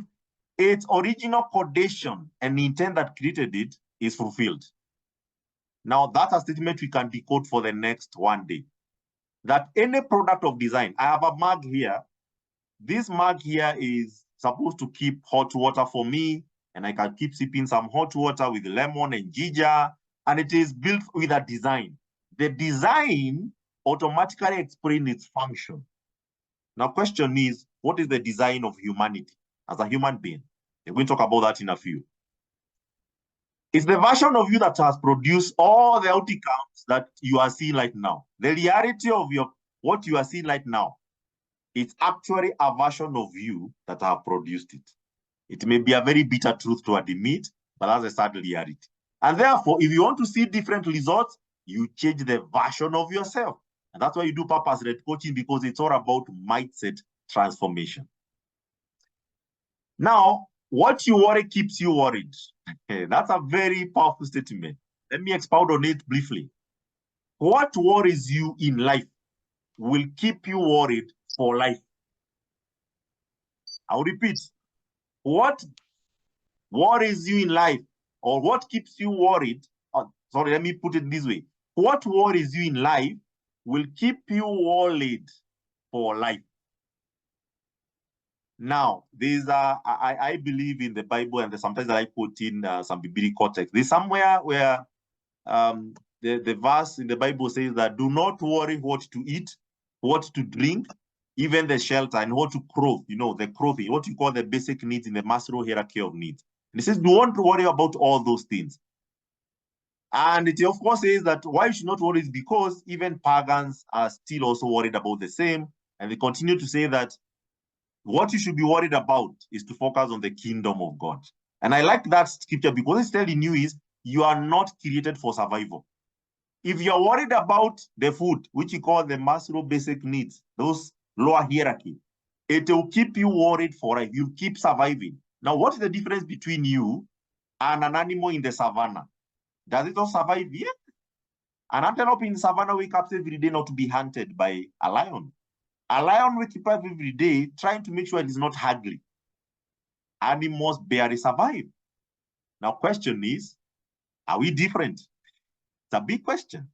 its original codation and the intent that created it is fulfilled. Now, that's a statement we can decode for the next one day. That any product of design, I have a mug here. This mug here is supposed to keep hot water for me, and I can keep sipping some hot water with lemon and ginger, and it is built with a design. The design automatically explains its function. Now, question is, what is the design of humanity as a human being? We're going to talk about that in a few. It's the version of you that has produced all the outcomes that you are seeing right now. The reality of what you are seeing right now, it's actually a version of you that have produced it. It may be a very bitter truth to admit, but that's a sad reality. And therefore, if you want to see different results, you change the version of yourself. And that's why you do purpose-led coaching, because it's all about mindset transformation. Now, what you worry keeps you worried. That's a very powerful statement. Let me expound on it briefly. What worries you in life will keep you worried for life. I'll repeat. What worries you in life, or what keeps you worried? Sorry, let me put it this way. What worries you in life will keep you worried for life. Now, these are, I believe in the Bible, and sometimes I put in some biblical text. There's somewhere where the verse in the Bible says that do not worry what to eat, what to drink, even the shelter, and what to clothe, the clothing, what you call the basic needs in the Maslow hierarchy of needs. And it says, don't worry about all those things. And it of course says that why you should not worry is because even pagans are still also worried about the same. And they continue to say that what you should be worried about is to focus on the kingdom of God. And I like that scripture because it's telling you is you are not created for survival. If you're worried about the food, which you call the Maslow basic needs, those lower hierarchy, it will keep you worried for life. You keep surviving. Now, what is the difference between you and an animal in the savannah? Does it not survive? Yeah. An antelope in the savannah wakes up every day not to be hunted by a lion. A lion wakes up every day trying to make sure it is not hungry. Animals barely survive. Now, question is, are we different? It's a big question.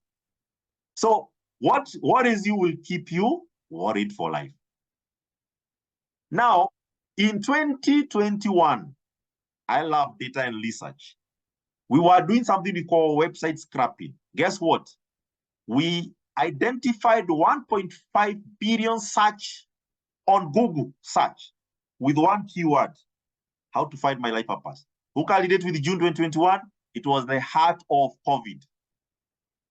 So, what is you will keep you worried for life? Now, in 2021, I love data and research. We were doing something we call website scrapping. Guess what? We identified 1.5 billion search on Google search with one keyword, how to find my life purpose. Who can relate with June 2021? It was the heart of COVID.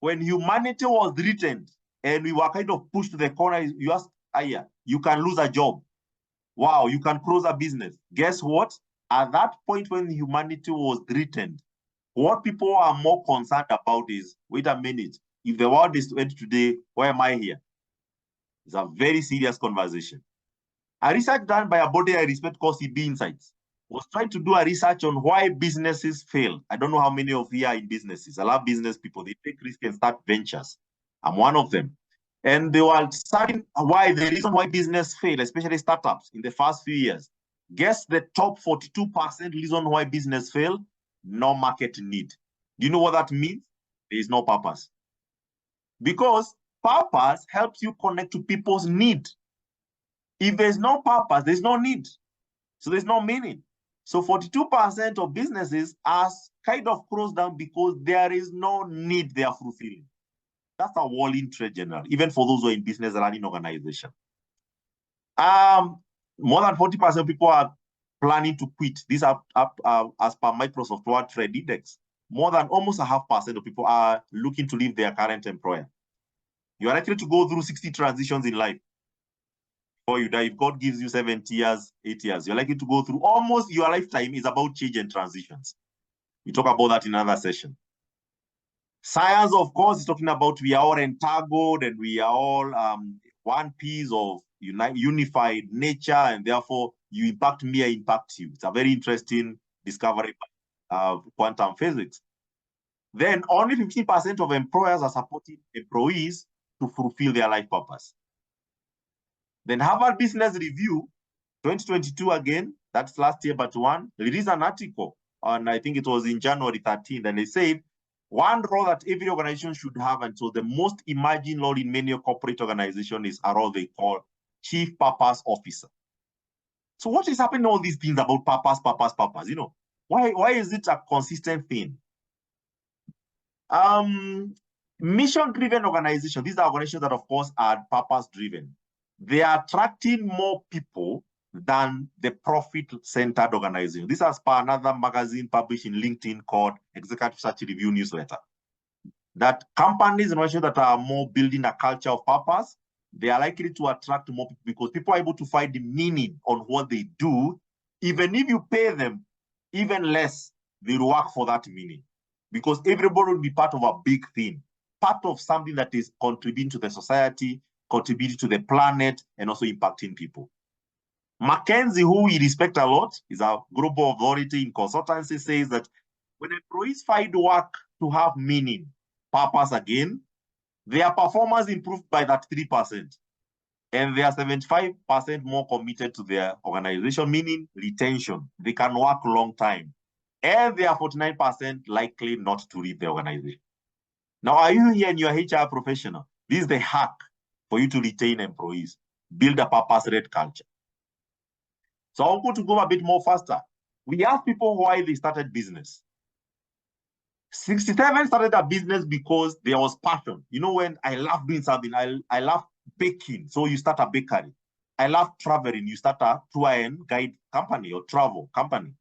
When humanity was threatened and we were kind of pushed to the corner, you asked, Aya, you can lose a job. Wow, you can close a business. Guess what? At that point when humanity was threatened, what people are more concerned about is, wait a minute, if the world is to end today, why am I here? It's a very serious conversation. A research done by a body I respect called CB Insights was trying to do a research on why businesses fail. I don't know how many of you are in businesses. I love business people. They take risks and start ventures. I'm one of them. And they were studying why the reason why business fail, especially startups in the first few years. Guess the top 42% reason why business fail? No market need. Do you know what that means? There is no purpose. Because purpose helps you connect to people's need. If there's no purpose, there's no need. So there's no meaning. So 42% of businesses are kind of closed down because there is no need they are fulfilling. That's a warning trade general, even for those who are in business running organization. More than 40% of people are planning to quit. These are as per Microsoft World Trade Index. More than almost 0.5% of people are looking to leave their current employer. You are likely to go through 60 transitions in life before you die. If God gives you 70 years, 8 years, you're likely to go through almost your lifetime is about change and transitions. We talk about that in another session. Science, of course, is talking about we are all entangled and we are all one piece of unified nature, and therefore you impact me, I impact you. It's a very interesting discovery of quantum physics. Then only 15% of employers are supporting employees to fulfill their life purpose. Then Harvard Business Review 2022 again, that's last year but one, released an article on, I think it was in January 13th, and they said One role that every organization should have, and so the most emerging role in many corporate organizations is a role they call Chief Purpose Officer. So what is happening all these things about purpose? You know, why is it a consistent thing? Mission-driven organizations, these are organizations that, of course, are purpose-driven. They are attracting more people than the profit-centered organization. This is per another magazine published in LinkedIn called Executive Search Review Newsletter. That companies and organizations that are more building a culture of purpose, they are likely to attract more people because people are able to find the meaning on what they do. Even if you pay them even less, they will work for that meaning because everybody will be part of a big thing, part of something that is contributing to the society, contributing to the planet, and also impacting people. McKinsey, who we respect a lot, is a global authority in consultancy, says that when employees find work to have meaning, purpose again, their performance improved by that 3%. And they are 75% more committed to their organization, meaning retention. They can work a long time. And they are 49% likely not to leave the organization. Now, are you here in your HR professional? This is the hack for you to retain employees. Build a purpose-led culture. So I'm going to go a bit more faster. We asked people why they started business. 67 started a business because there was passion. You know, when I love doing something, I love baking, so you start a bakery. I love traveling, you start a tour and guide company or travel company.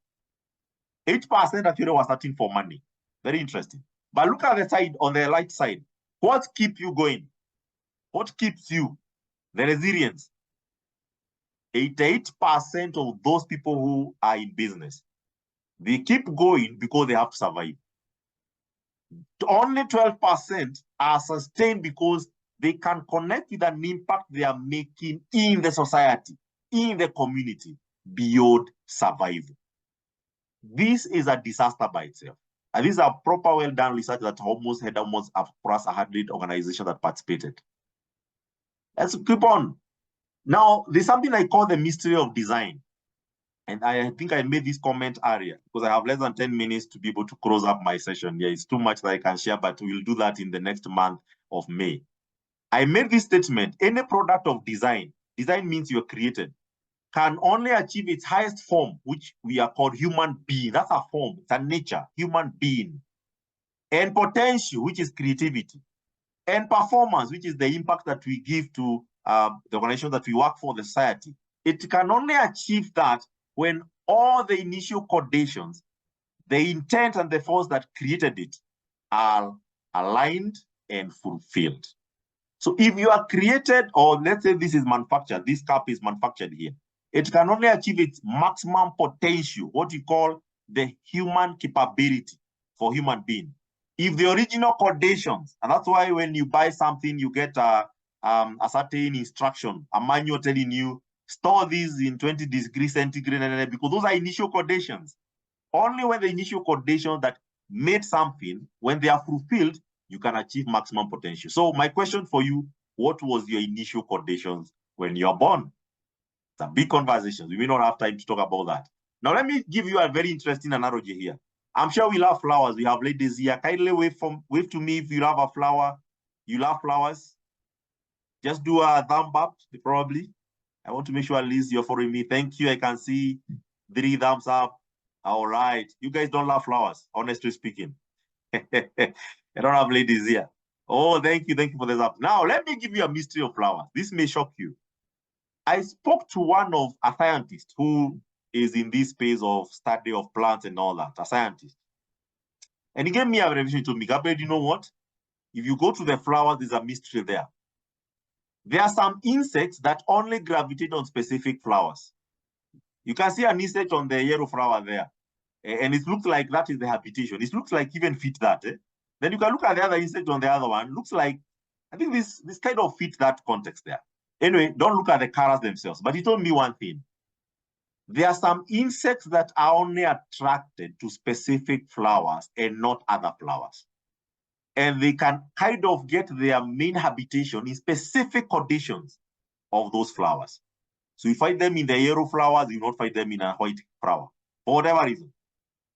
8% actually was starting for money. Very interesting. But look at the side, on the right side. What keeps you going? What keeps you? The resilience. 88% of those people who are in business, they keep going because they have to survive. Only 12% are sustained because they can connect with an impact they are making in the society, in the community, beyond survival. This is a disaster by itself. And this is a proper, well-done research that had almost across 100 organizations that participated. Let's keep on. Now, there's something I call the mystery of design. And I think I made this comment earlier because I have less than 10 minutes to be able to close up my session. Yeah, it's too much that I can share, but we'll do that in the next month of May. I made this statement: any product of design means you're created, can only achieve its highest form, which we are called human being. That's a form, it's a nature, human being. And potential, which is creativity. And performance, which is the impact that we give to the organization that we work for, the society. It can only achieve that when all the initial conditions, the intent and the force that created it are aligned and fulfilled. So if you are created, or let's say this is manufactured, this cup is manufactured here, it can only achieve its maximum potential, what you call the human capability for human being. If the original conditions, and that's why when you buy something, you get a certain instruction, a manual telling you, store these in 20 degrees centigrade, because those are initial conditions. Only when the initial conditions that made something, when they are fulfilled, you can achieve maximum potential. So my question for you, what was your initial conditions when you are born? It's a big conversation. We may not have time to talk about that. Now, let me give you a very interesting analogy here. I'm sure we love flowers. We have ladies here. Kindly wave to me if you love a flower. You love flowers. Just do a thumb up, probably. I want to make sure at least you're following me. Thank you. I can see 3 thumbs up. All right. You guys don't love flowers, honestly speaking. I don't have ladies here. Oh, thank you. Thank you for this up. Now, let me give you a mystery of flowers. This may shock you. I spoke to one of a scientist who is in this space of study of plants and all that, a scientist. And he gave me a revelation to me. Gabriel, you know what? If you go to the flowers, there's a mystery there. There are some insects that only gravitate on specific flowers. You can see an insect on the yellow flower there. And it looks like that is the habitation. It looks like even fit that. Then you can look at the other insect on the other one. Looks like, I think this kind of fit that context there. Anyway, don't look at the colors themselves. But he told me one thing. There are some insects that are only attracted to specific flowers and not other flowers. And they can kind of get their main habitation in specific conditions of those flowers. So you find them in the yellow flowers, you not find them in a white flower, for whatever reason.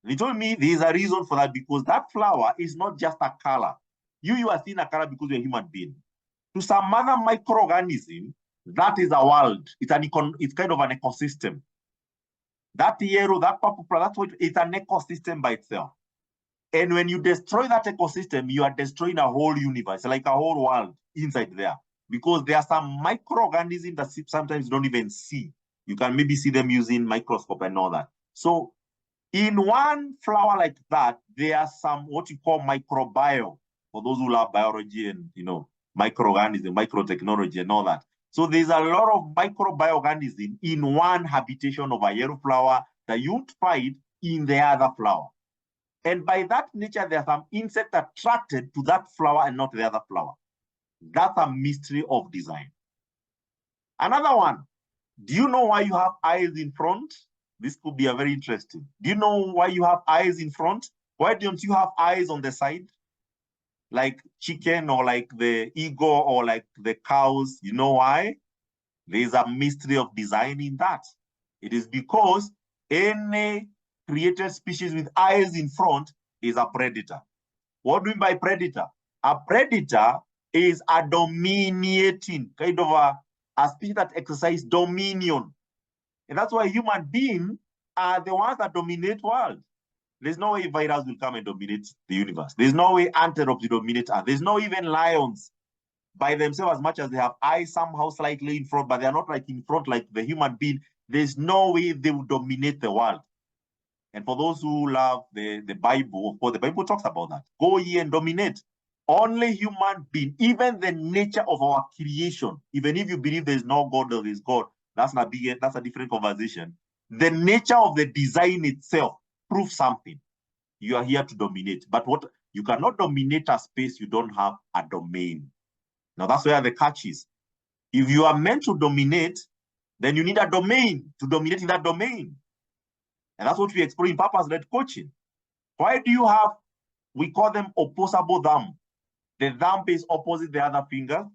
He told me there is a reason for that, because that flower is not just a color. You are seeing a color because you're a human being. To some other microorganism, that is a world. It's kind of an ecosystem. That yellow, that purple, that's what it's an ecosystem by itself. And when you destroy that ecosystem, you are destroying a whole universe, like a whole world inside there. Because there are some microorganisms that sometimes you don't even see. You can maybe see them using microscope and all that. So in one flower like that, there are some what you call microbiome, for those who love biology and microorganism, microtechnology and all that. So there's a lot of microbiorganism in one habitation of a yellow flower that you won't find in the other flower. And by that nature, there are some insects attracted to that flower and not the other flower. That's a mystery of design. Another one, do you know why you have eyes in front? This could be a very interesting. Do you know why you have eyes in front? Why don't you have eyes on the side? Like chicken or like the eagle or like the cows. You know why? There's a mystery of design in that. It is because any created species with eyes in front is a predator. What do we mean by predator? A predator is a dominating, kind of a species that exercises dominion. And that's why human beings are the ones that dominate world. There's no way virus will come and dominate the universe. There's no way antelopes will dominate Earth. There's no even lions by themselves, as much as they have eyes somehow slightly in front, but they're not like in front like the human being. There's no way they will dominate the world. And for those who love the Bible, of course, the Bible talks about that. Go ye and dominate. Only human being, even the nature of our creation, even if you believe there's no God or there's God, that's a different conversation. The nature of the design itself proves something. You are here to dominate. But what you cannot dominate a space you don't have a domain. Now that's where the catch is. If you are meant to dominate, then you need a domain to dominate in that domain. And that's what we explore in purpose-led coaching. Why do you have, we call them opposable thumb. The thumb is opposite the other finger.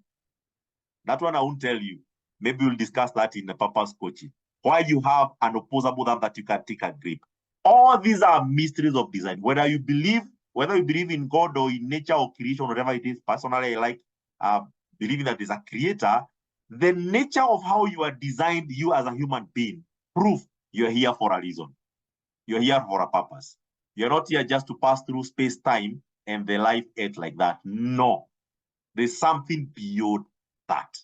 That one I won't tell you. Maybe we'll discuss that in the purpose coaching. Why you have an opposable thumb that you can take a grip. All these are mysteries of design. Whether you believe in God or in nature or creation, whatever it is, personally, I like believing that there's a creator. The nature of how you are designed, you as a human being, prove you're here for a reason. You're here for a purpose. You're not here just to pass through space-time and the life ends like that. No. There's something beyond that.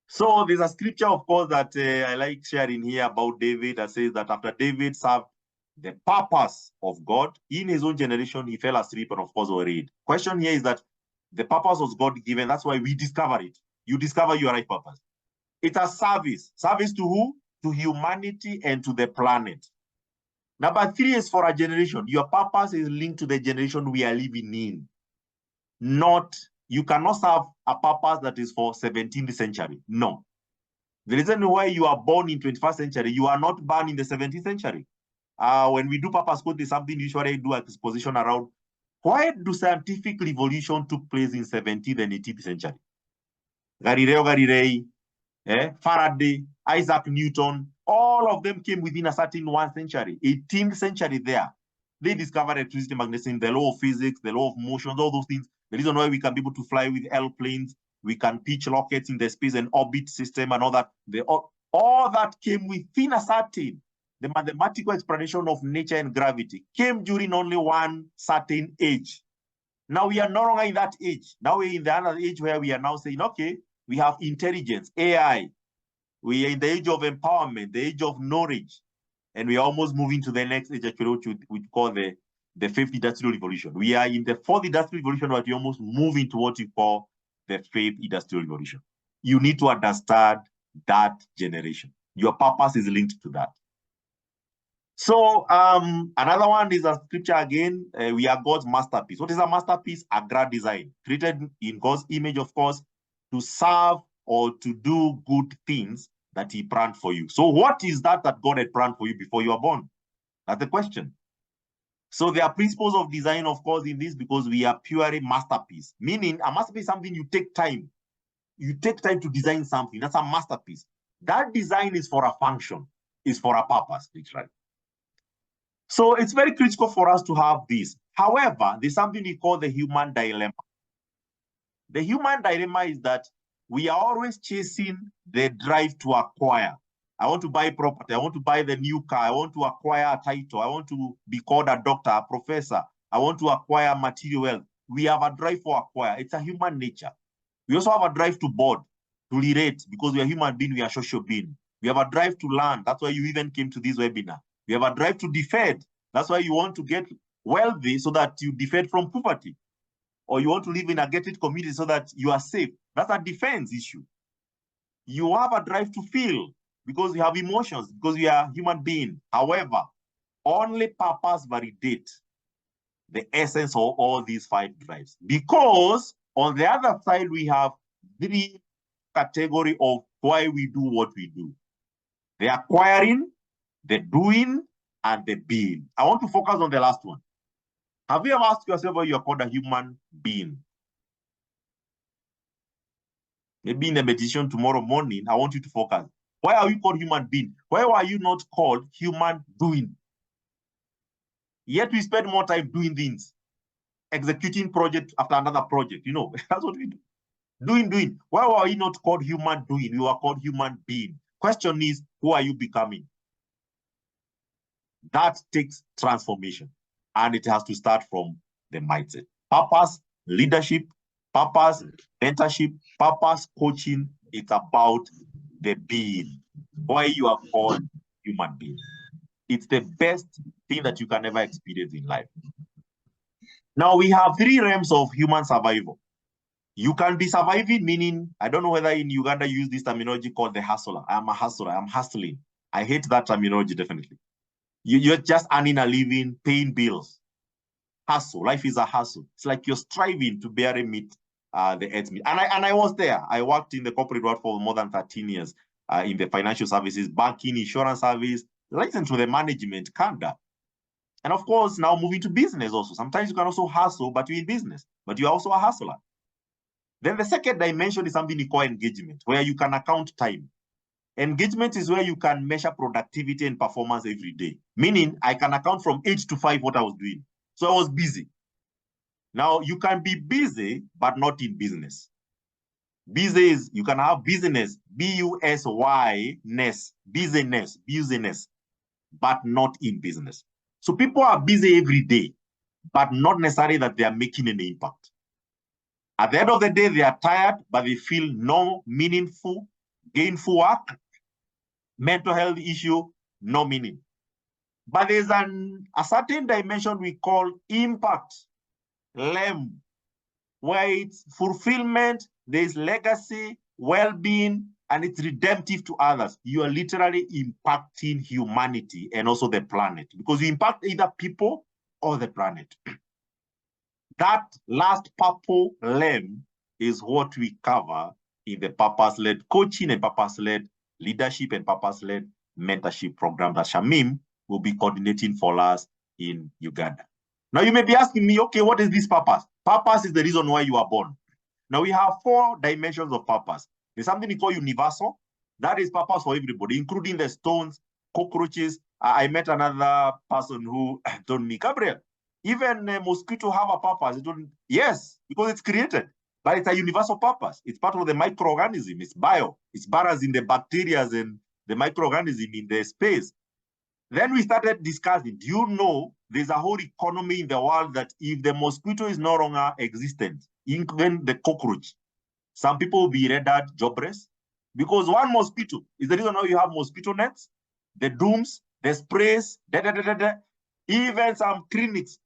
So there's a scripture, of course, that I like sharing here about David that says that after David served the purpose of God in his own generation, he fell asleep and, of course, worried. Question here is that the purpose was God-given. That's why we discover it. You discover your right purpose. It's a service. Service to who? To humanity and to the planet. Number 3 is for a generation. Your purpose is linked to the generation we are living in. You cannot serve a purpose that is for 17th century. No. The reason why you are born in 21st century, you are not born in the 17th century. When we do purpose code, there's something usually do exposition around. Why do scientific revolution took place in 17th and 18th century? Galileo Galilei, Faraday, Isaac Newton, all of them came within a certain 1st century, 18th century there. They discovered electricity, magnetism, the law of physics, the law of motion, all those things. The reason why we can be able to fly with airplanes, we can pitch rockets in the space and orbit system and all that. All that came within a certain, the mathematical explanation of nature and gravity came during only one certain age. Now we are no longer in that age. Now we're in the other age where we are now saying, okay, we have intelligence, AI. We are in the age of empowerment, the age of knowledge. And we are almost moving to the next age, actually, which we call the 5th industrial revolution. We are in the 4th industrial revolution, but we're almost moving to what we call the 5th industrial revolution. You need to understand that generation. Your purpose is linked to that. So another one is a scripture again. We are God's masterpiece. What is a masterpiece? A grand design, created in God's image, of course, to serve or to do good things that he planned for you. So what is that God had planned for you before you were born? That's the question. So there are principles of design, of course, in this, because we are purely masterpiece. Meaning a masterpiece is something you take time. You take time to design something. That's a masterpiece. That design is for a function, is for a purpose, literally. So it's very critical for us to have this. However, there's something we call the human dilemma. The human dilemma is that we are always chasing the drive to acquire. I want to buy property. I want to buy the new car. I want to acquire a title. I want to be called a doctor, a professor. I want to acquire material wealth. We have a drive for acquire. It's a human nature. We also have a drive to board, to relate, because we are human beings, we are social beings. We have a drive to learn. That's why you even came to this webinar. We have a drive to defend. That's why you want to get wealthy so that you defend from poverty. Or you want to live in a gated community so that you are safe. That's a defense issue. You have a drive to feel because you have emotions, because we are human beings. However, only purpose validate the essence of all these 5 drives. Because on the other side, we have 3 categories of why we do what we do. The acquiring, the doing, and the being. I want to focus on the last one. Have you ever asked yourself why you are called a human being? Maybe in the meditation tomorrow morning, I want you to focus. Why are you called human being? Why are you not called human doing? Yet we spend more time doing things, executing project after another project. You know, that's what we do. Doing. Why are you not called human doing? You are called human being. Question is, who are you becoming? That takes transformation. And it has to start from the mindset. Purpose, leadership, purpose, mentorship, purpose, coaching. It's about the being. Why you are called human being. It's the best thing that you can ever experience in life. Now we have 3 realms of human survival. You can be surviving, meaning, I don't know whether in Uganda you use this terminology called the hustler. I'm a hustler, I'm hustling. I hate that terminology, definitely. You're just earning a living, paying bills. Hustle, life is a hustle. It's like you're striving to barely meet the ends meet. And I was there. I worked in the corporate world for more than 13 years in the financial services, banking, insurance service, licensed to the management, Canada. And of course, now moving to business also. Sometimes you can also hustle, but you're in business, but you're also a hustler. Then the second dimension is something we call engagement, where you can account time. Engagement is where you can measure productivity and performance every day. Meaning, I can account from 8 to 5 what I was doing. So I was busy. Now, you can be busy, but not in business. Busy is, you can have business, B-U-S-Y-ness, business, but not in business. So people are busy every day, but not necessarily that they are making an impact. At the end of the day, they are tired, but they feel no meaningful, gainful work, mental health issue, no meaning. But there's a certain dimension we call impact, LEM, where it's fulfillment, there's legacy, well-being, and it's redemptive to others. You are literally impacting humanity and also the planet, because you impact either people or the planet. That last purple LEM is what we cover in the purpose-led coaching and purpose-led leadership and purpose-led mentorship program that Shamim will be coordinating for us in Uganda. Now you may be asking me, okay, what is this purpose? Purpose is the reason why you are born. Now we have 4 dimensions of purpose. There's something we call universal. That is purpose for everybody, including the stones, cockroaches. I met another person who told me, Gabriel, even a mosquito have a purpose. Yes, because it's created, but it's a universal purpose. It's part of the microorganism. It's bio. It's balance in the bacteria and the microorganism in the space. Then we started discussing, do you know there's a whole economy in the world that if the mosquito is no longer existent, even the cockroach, some people will be rendered jobless because one mosquito is the reason why you have mosquito nets, the dooms, the sprays, even some clinics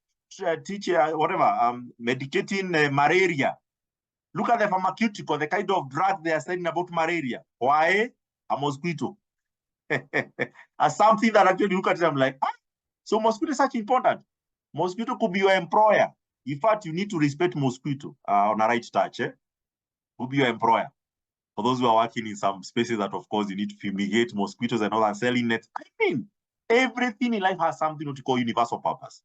teach medicating malaria. Look at the pharmaceutical, the kind of drug they are saying about malaria. Why? A mosquito. As something that actually look at it, I'm like, so mosquito is such important. Mosquito could be your employer. In fact, you need to respect mosquito on a right touch. Could be your employer. For those who are working in some spaces that, of course, you need to fumigate mosquitoes and all that, selling nets. I mean, everything in life has something what you call universal purpose.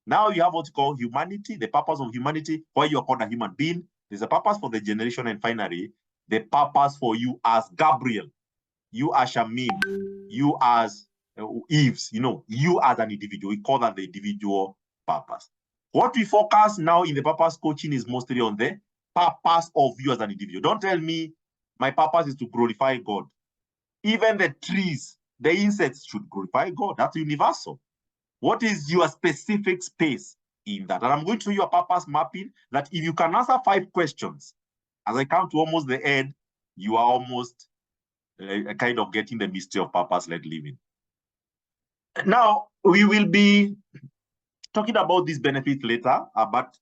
Now you have what you call humanity, the purpose of humanity, why you are called a human being. There's a purpose for the generation, and finally, the purpose for you as Gabriel, you as Shamim, you as Eves, you as an individual. We call that the individual purpose. What we focus now in the purpose coaching is mostly on the purpose of you as an individual. Don't tell me my purpose is to glorify God. Even the trees, the insects should glorify God. That's universal. What is your specific space in that? And I'm going to show you a purpose mapping that if you can answer 5 questions, as I come to almost the end, you are almost kind of getting the mystery of purpose-led living. Now, we will be talking about these benefits later, but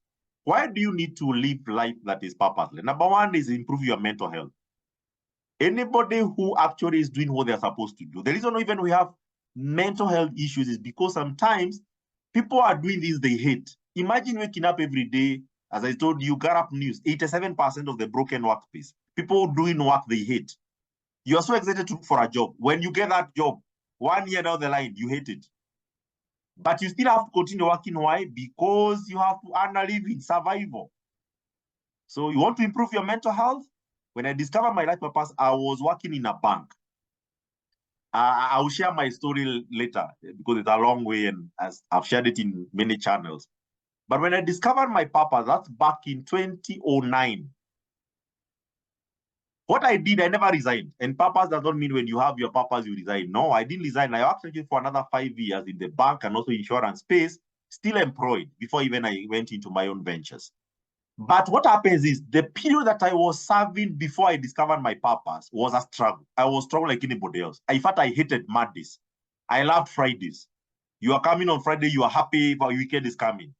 why do you need to live life that is purpose-led? Number 1 is improve your mental health. Anybody who actually is doing what they're supposed to do. The reason even we have mental health issues is because sometimes people are doing things they hate. Imagine waking up every day, as I told you, got up news, 87% of the broken workplace, people doing work they hate. You are so excited to look for a job. When you get that job, 1 year down the line, you hate it. But you still have to continue working. Why? Because you have to earn a living, survival. So you want to improve your mental health? When I discovered my life purpose, I was working in a bank. I will share my story later because it's a long way and as I've shared it in many channels. But when I discovered my purpose, that's back in 2009. What I did, I never resigned. And purpose does not mean when you have your purpose, you resign. No, I didn't resign. I worked actually for another 5 years in the bank and also insurance space, still employed before even I went into my own ventures. But what happens is the period that I was serving before I discovered my purpose was a struggle. I was struggling like anybody else. In fact, I hated Mondays. I loved Fridays. You are coming on Friday, you are happy, but your weekend is coming.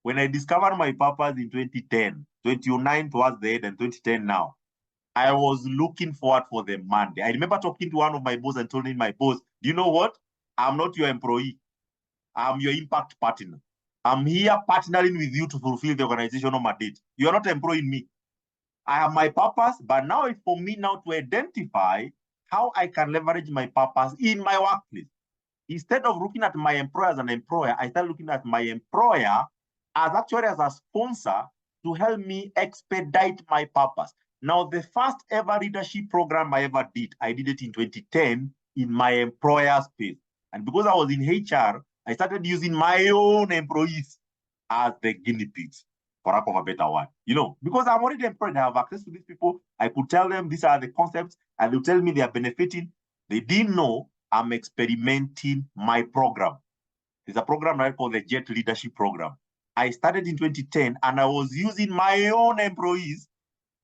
When I discovered my purpose in 2010, 2009 towards the end and 2010 now, I was looking forward for the Monday. I remember talking to one of my boss and telling my boss, do you know what? I'm not your employee. I'm your impact partner. I'm here partnering with you to fulfill the organizational mandate. You're not employing me. I have my purpose, but now it's for me now to identify how I can leverage my purpose in my workplace. Instead of looking at my employer as an employer, I started looking at my employer as actually as a sponsor to help me expedite my purpose. Now, the first ever leadership program I ever did, I did it in 2010 in my employer space. And because I was in HR, I started using my own employees as the guinea pigs, for lack of a better word. Because I'm already employed, I have access to these people. I could tell them these are the concepts, and they'll tell me they are benefiting. They didn't know I'm experimenting my program. There's a program I call the JET Leadership Program. I started in 2010, and I was using my own employees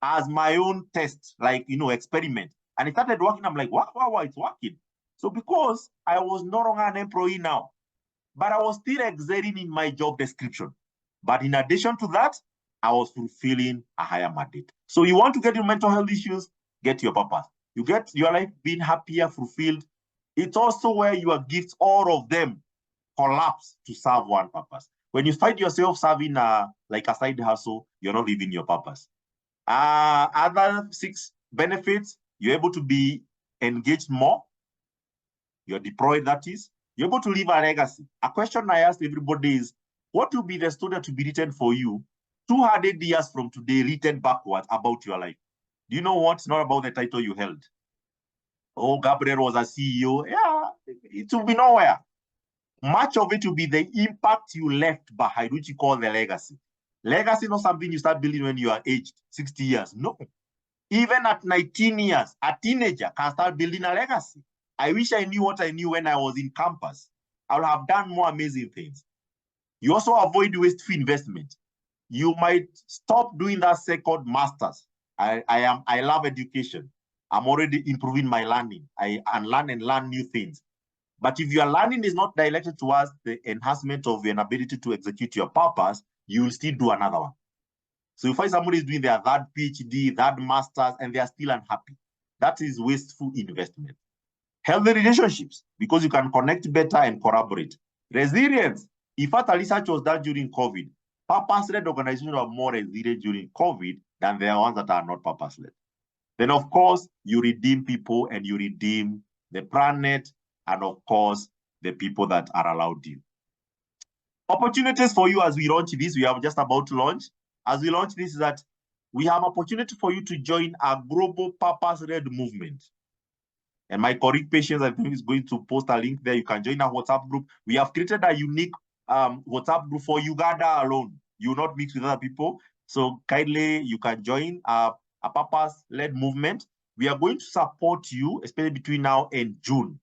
as my own test, experiment. And it started working. I'm like, wow, it's working. So because I was no longer an employee now, but I was still excelling in my job description. But in addition to that, I was fulfilling a higher mandate. So you want to get your mental health issues, get your purpose. You get your life being happier, fulfilled. It's also where your gifts, all of them, collapse to serve one purpose. When you find yourself serving like a side hustle, you're not living your purpose. Other 6 benefits, you're able to be engaged more. You're deployed, that is. You're able to leave a legacy. A question I ask everybody is, what will be the story to be written for you 200 years from today, written backwards about your life? Do you know what? It's not about the title you held. Oh, Gabriel was a CEO. Yeah, it will be nowhere. Much of it will be the impact you left behind, which you call the legacy. Legacy is not something you start building when you are aged 60 years. No. Even at 19 years, a teenager can start building a legacy. I wish I knew what I knew when I was in campus. I would have done more amazing things. You also avoid wasteful investment. You might stop doing that second master's. I love education. I'm already improving my learning. I unlearn and learn new things. But if your learning is not directed towards the enhancement of your ability to execute your purpose, you will still do another one. So you find somebody is doing their third PhD, third master's, and they are still unhappy. That is wasteful investment. Healthy relationships, because you can connect better and collaborate. Resilience. In fact, a research was done during COVID. Purpose-led organizations are more resilient during COVID than the ones that are not purpose-led. Then, of course, you redeem people and you redeem the planet and, of course, the people that are around you. Opportunities for you as we launch this, we are just about to launch. As we launch this, is that we have opportunity for you to join a global purpose-led movement. And my colleague Patience, I think, is going to post a link there. You can join our WhatsApp group. We have created a unique WhatsApp group for Uganda alone. You will not mix with other people. So kindly, you can join a purpose-led movement. We are going to support you, especially between now and June,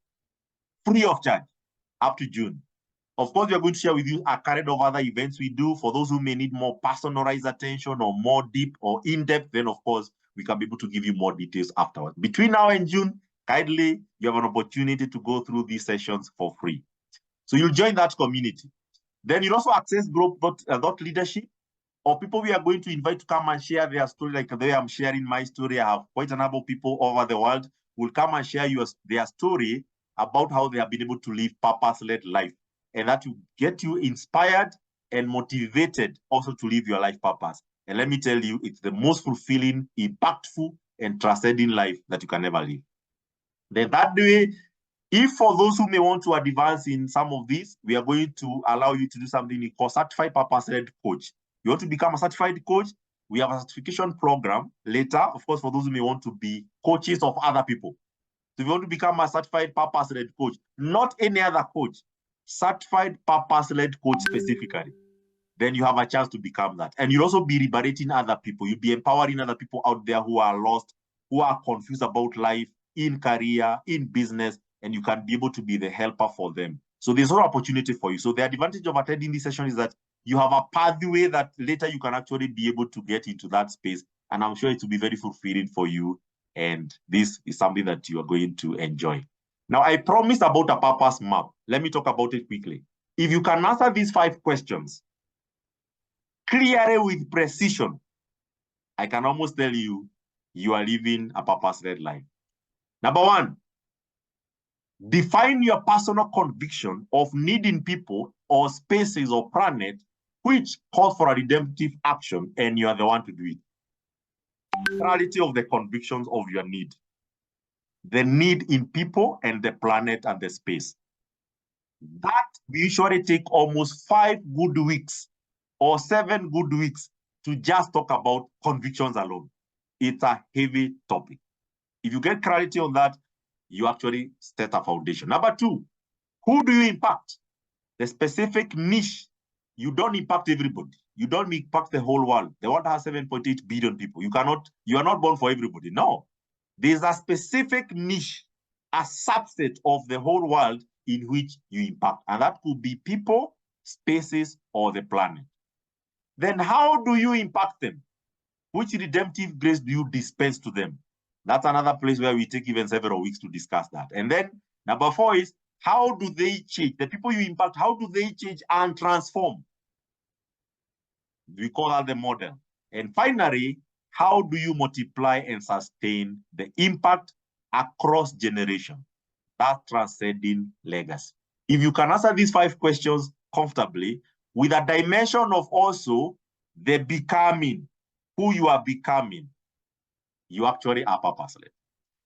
free of charge, up to June. Of course, we are going to share with you a current of other events we do. For those who may need more personalized attention or more deep or in-depth, then of course, we can be able to give you more details afterwards. Between now and June, kindly, you have an opportunity to go through these sessions for free. So you'll join that community. Then you'll also access group leadership, or people we are going to invite to come and share their story, like the way I'm sharing my story. I have quite a number of people over the world who will come and share their story about how they have been able to live purpose-led life, and that will get you inspired and motivated also to live your life purpose. And let me tell you, it's the most fulfilling, impactful, and transcending life that you can ever live. Then that way, if for those who may want to advance in some of these, we are going to allow you to do something called Certified Purpose-Led Coach. You want to become a certified coach? We have a certification program later, of course, for those who may want to be coaches of other people. So if you want to become a certified purpose-led coach, not any other coach, certified purpose-led coach specifically, then you have a chance to become that. And you'll also be liberating other people. You'll be empowering other people out there who are lost, who are confused about life, in career, in business, and you can be able to be the helper for them. So there's no opportunity for you. So the advantage of attending this session is that you have a pathway that later you can actually be able to get into that space. And I'm sure it will be very fulfilling for you. And this is something that you are going to enjoy. Now, I promised about a purpose map. Let me talk about it quickly. If you can answer these 5 questions clearly with precision, I can almost tell you, you are living a purpose-led life. Number 1, define your personal conviction of needing people or spaces or planet which calls for a redemptive action, and you are the one to do it. Clarity of the convictions of your need. The need in people and the planet and the space. That we usually take almost 5 good weeks or 7 good weeks to just talk about convictions alone. It's a heavy topic. If you get clarity on that, you actually set a foundation. Number 2, who do you impact? The specific niche. You don't impact everybody. You don't impact the whole world. The world has 7.8 billion people. You are not born for everybody. No. There's a specific niche, a subset of the whole world in which you impact. And that could be people, spaces, or the planet. Then how do you impact them? Which redemptive grace do you dispense to them? That's another place where we take even several weeks to discuss that. And then number 4 is, how do they change? The people you impact, how do they change and transform? We call that the model. And finally, how do you multiply and sustain the impact across generations? That's transcending legacy. If you can answer these 5 questions comfortably, with a dimension of also the becoming, who you are becoming, you actually are purpose-led.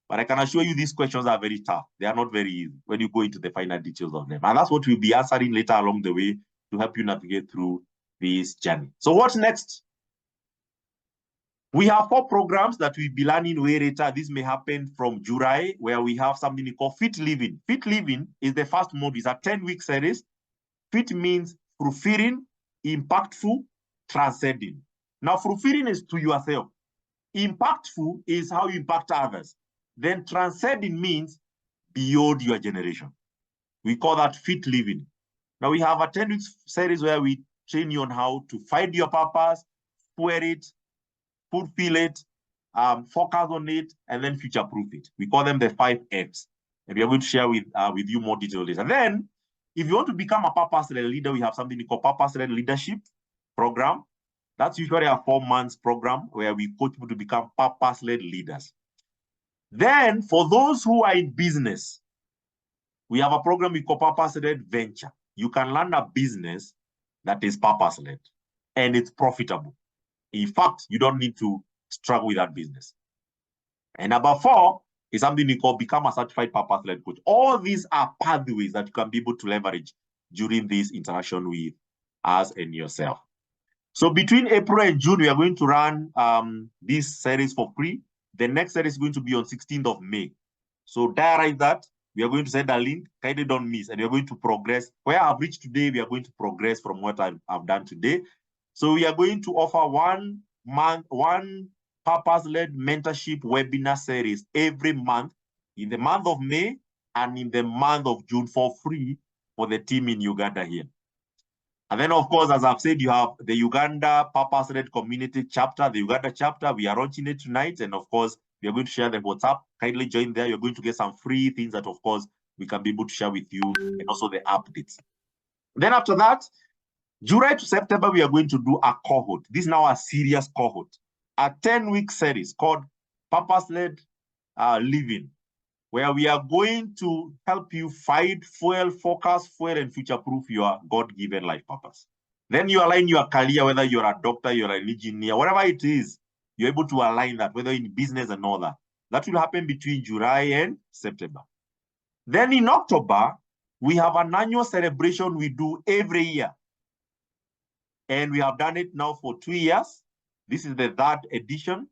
But I can assure you these questions are very tough. They are not very easy when you go into the final details of them. And that's what we'll be answering later along the way to help you navigate through this journey. So what's next? We have 4 programs that we'll be learning way later. This may happen from July, where we have something called Fit Living. Fit Living is the first mode. It's a 10-week series. Fit means fulfilling, impactful, transcending. Now, fulfilling is to yourself. Impactful is how you impact others. Then transcending means beyond your generation. We call that Fit Living. Now, we have a 10-week series where we train you on how to find your purpose, square it, fulfill it, focus on it, and then future-proof it. We call them the 5 Fs. And we are going to share with you more details. And then, if you want to become a purpose-led leader, we have something called Purpose-Led Leadership Program. That's usually a 4-month program where we coach people to become purpose-led leaders. Then, for those who are in business, we have a program we call Purpose-Led Venture. You can learn a business that is purpose-led and it's profitable. In fact, you don't need to struggle with that business. And number 4 is something we call Become a Certified Purpose-Led Coach. All these are pathways that you can be able to leverage during this interaction with us and yourself. So between April and June, we are going to run this series for free. The next series is going to be on 16th of May. So diarize that. We are going to send a link. Kindly don't miss, and we are going to progress. Where I've reached today, we are going to progress from what I've done today. So we are going to offer 1 month, 1 purpose-led mentorship webinar series every month in the month of May and in the month of June for free for the team in Uganda here. And then, of course, as I've said, you have the Uganda Purpose-Led Community Chapter, the Uganda Chapter. We are launching it tonight. And, of course, we are going to share the WhatsApp. Kindly join there. You're going to get some free things that, of course, we can be able to share with you, and also the updates. Then after that, July to September, we are going to do a cohort. This is now a serious cohort, a 10-week series called Purpose-Led Living, where we are going to help you find, fuel, focus, fuel, and future-proof your God-given life purpose. Then you align your career, whether you're a doctor, you're an engineer, whatever it is, you're able to align that, whether in business and all that. That will happen between July and September. Then in October, we have an annual celebration we do every year. And we have done it now for 2 years. This is the 3rd edition.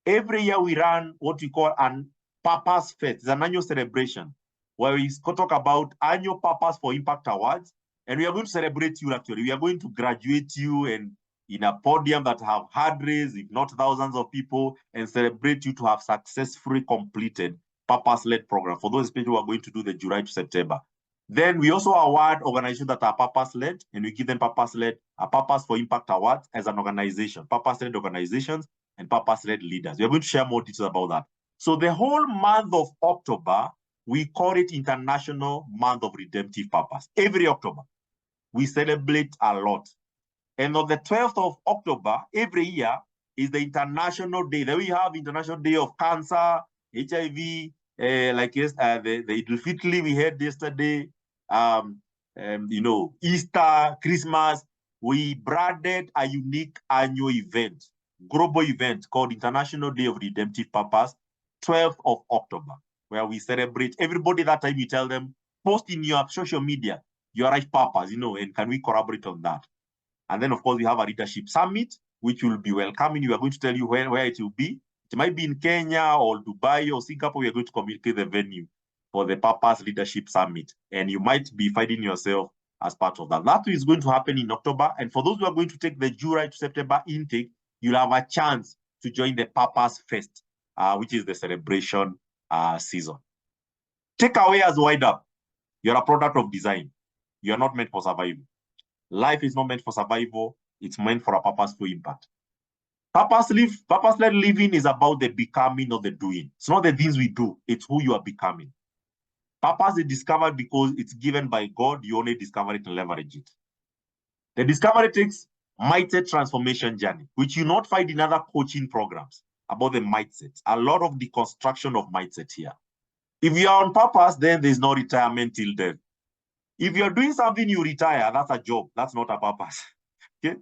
Every year we run what we call an Purpose Fest. It's an annual celebration where we talk about annual Purpose for Impact Awards. And we are going to celebrate you actually. We are going to graduate you and in a podium that have hundreds, if not thousands of people, and celebrate you to have successfully completed purpose-led program for those people who are going to do the July to September. Then we also award organizations that are purpose-led, and we give them purpose-led, a Purpose for Impact Award as an organization, purpose-led organizations and purpose-led leaders. We are going to share more details about that. So the whole month of October, we call it International Month of Redemptive Purpose. Every October, we celebrate a lot. And on the 12th of October, every year, is the International Day. Then we have International Day of Cancer, HIV, like yes, the Idul Fitri we had yesterday, Easter, Christmas. We branded a unique annual event, global event called International Day of Redemptive Purpose, 12th of October, where we celebrate everybody. That time we tell them, post in your social media, your life purpose, and can we collaborate on that? And then, of course, we have a leadership summit, which will be welcoming. We are going to tell you where it will be. It might be in Kenya or Dubai or Singapore. We are going to communicate the venue for the Purpose Leadership Summit. And you might be finding yourself as part of that. That is going to happen in October. And for those who are going to take the July to September intake, you'll have a chance to join the Purpose Fest, which is the celebration season. Takeaway as wind up. You're a product of design. You're not meant for survival. Life is not meant for survival. It's meant for a purposeful impact. Purpose-led living is about the becoming, not the doing. It's not the things we do. It's who you are becoming. Purpose is discovered because it's given by God. You only discover it and leverage it. The discovery takes mindset transformation journey, which you not find in other coaching programs about the mindset. A lot of deconstruction of mindset here. If you are on purpose, then there's no retirement till death. If you're doing something you retire, that's a job. That's not a purpose. Okay.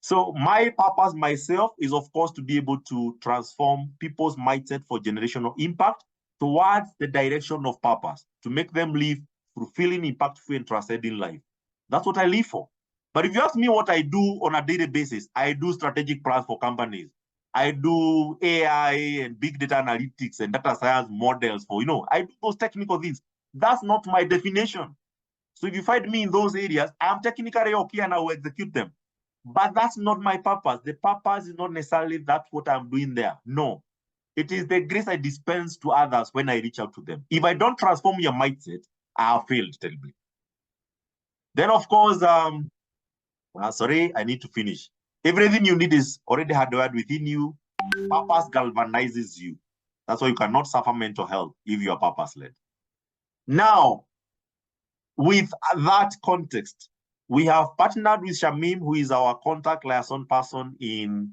So my purpose myself is, of course, to be able to transform people's mindset for generational impact towards the direction of purpose, to make them live fulfilling, impactful, and transcending life. That's what I live for. But if you ask me what I do on a daily basis, I do strategic plans for companies. I do AI and big data analytics and data science models for, I do those technical things. That's not my definition. So if you find me in those areas, I'm technically okay and I will execute them. But that's not my purpose. The purpose is not necessarily that's what I'm doing there. No. It is the grace I dispense to others when I reach out to them. If I don't transform your mindset, I have failed terribly. Then, of course, sorry, I need to finish. Everything you need is already hardwired within you. Purpose galvanizes you. That's why you cannot suffer mental health if you are purpose-led. Now, with that context, we have partnered with Shamim, who is our contact liaison person in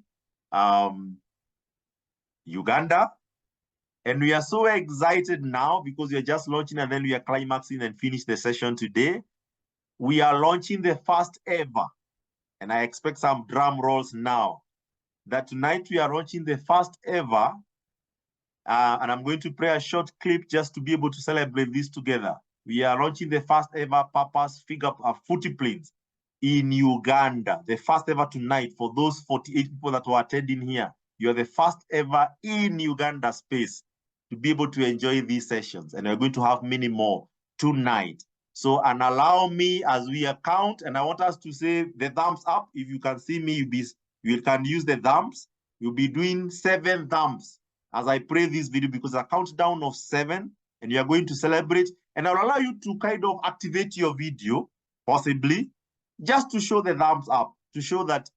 Uganda. And we are so excited now because we are just launching and then we are climaxing and finish the session today. We are launching the first ever, and I expect some drum rolls now, that tonight we are launching the first ever, and I'm going to play a short clip just to be able to celebrate this together. We are launching the first ever Purpose Figure Footprints in Uganda. The first ever tonight for those 48 people that were attending here. You are the first ever in Uganda space to be able to enjoy these sessions. And we're going to have many more tonight. So, and allow me as we count, and I want us to say the thumbs up. If you can see me, you can use the thumbs. You'll be doing 7 thumbs as I play this video, because a countdown of 7, and you are going to celebrate. And I'll allow you to kind of activate your video, possibly, just to show the thumbs up, to show that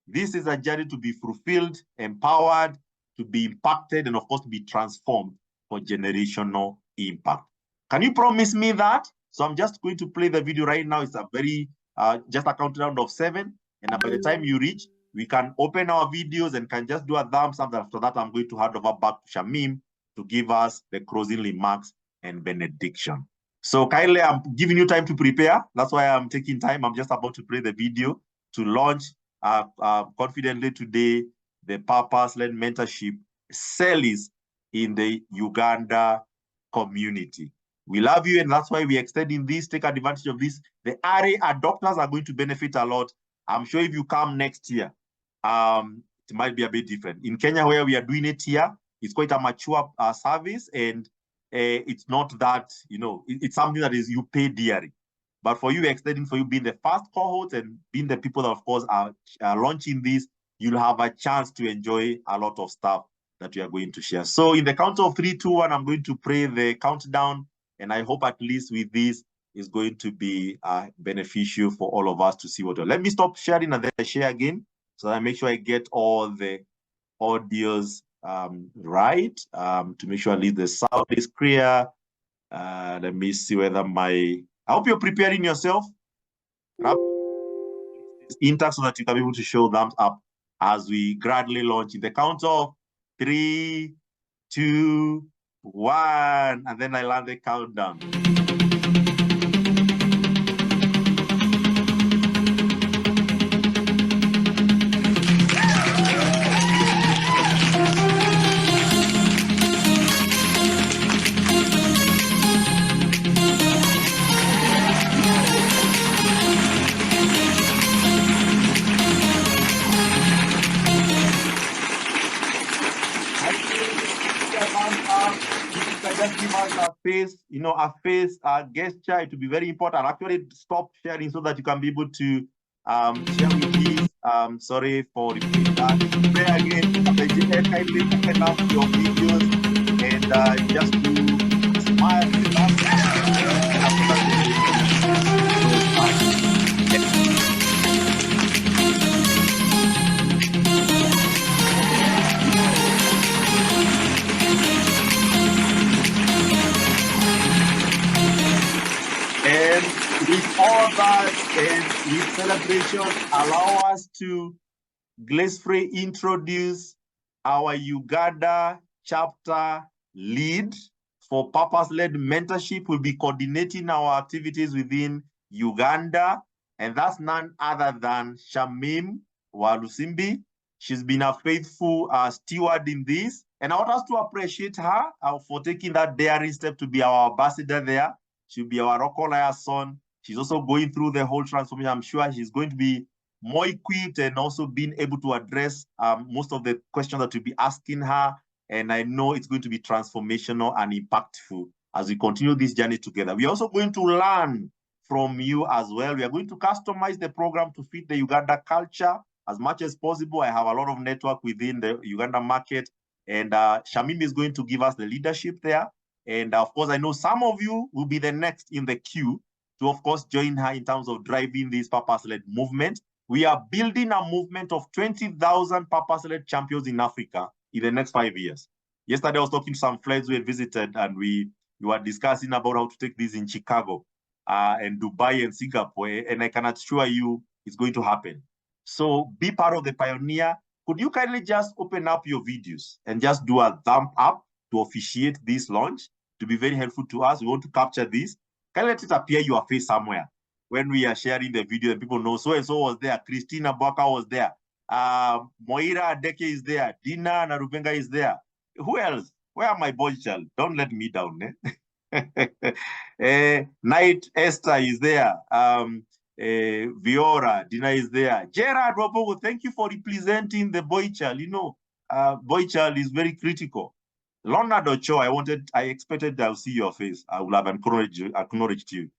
this is a journey to be fulfilled, empowered, to be impacted, and of course, to be transformed for generational impact. Can you promise me that? So I'm just going to play the video right now. It's a very, just a countdown of 7. And by the time you reach, we can open our videos and can just do a thumbs up. After that, I'm going to hand over back to Shamim to give us the closing remarks and benediction. So kindly, I'm giving you time to prepare. That's why I'm taking time. I'm just about to play the video to launch confidently today the purpose-led mentorship series in the Uganda community. We love you, and that's why we're extending this. Take advantage of this. The RA adopters are going to benefit a lot. I'm sure if you come next year, it might be a bit different. In Kenya, where we are doing it here, it's quite a mature service, and it's not that, it's something that is you pay dearly. But for you, extending for you being the first cohort and being the people that, of course, are launching this, you'll have a chance to enjoy a lot of stuff that we are going to share. So in the count of 3, 2, 1, I'm going to pray the countdown. And I hope at least with this is going to be beneficial for all of us to see what. Let me stop sharing and then I share again so that I make sure I get all the audios right, to make sure at least the sound is clear. Let me see whether I hope you're preparing yourself. Intact so that you can be able to show thumbs up as we gradually launch in the count of 3, 2, 1, and then I land the countdown. Just give us a face, a gesture. It will be very important. Actually, stop sharing so that you can be able to share with these. Sorry for repeating that. Pray again. Kindly open up your videos and just to smile with us. And after that, and with all that and with celebration, allow us to gracefully introduce our Uganda chapter lead for purpose-led mentorship. Will be coordinating our activities within Uganda, and that's none other than Shamim Walusimbi. She's been a faithful steward in this, and I want us to appreciate her for taking that daring step to be our ambassador there. She'll be our rock liaison. She's also going through the whole transformation. I'm sure she's going to be more equipped and also being able to address most of the questions that we'll be asking her. And I know it's going to be transformational and impactful as we continue this journey together. We're also going to learn from you as well. We are going to customize the program to fit the Uganda culture as much as possible. I have a lot of network within the Uganda market, and Shamim is going to give us the leadership there. And of course, I know some of you will be the next in the queue to, of course, join her in terms of driving this purpose-led movement. We are building a movement of 20,000 purpose-led champions in Africa in the next 5 years. Yesterday, I was talking to some friends we had visited, and we were discussing about how to take this in Chicago and Dubai and Singapore, and I can assure you it's going to happen. So be part of the pioneer. Could you kindly just open up your videos and just do a thumb up to officiate this launch, to be very helpful to us? We want to capture this. Can let it appear your face somewhere when we are sharing the video and people know so-and-so was there, Christina Baka was there, Moira Adeke is there, Dina Narubenga is there. Who else? Where are my boys, child? Don't let me down. Night Esther is there. Viora, Dina is there. Gerard Wabogo, thank you for representing the boy child. Boy child is very critical. Leonard Ocho, I expected I'll see your face. I will have acknowledged you.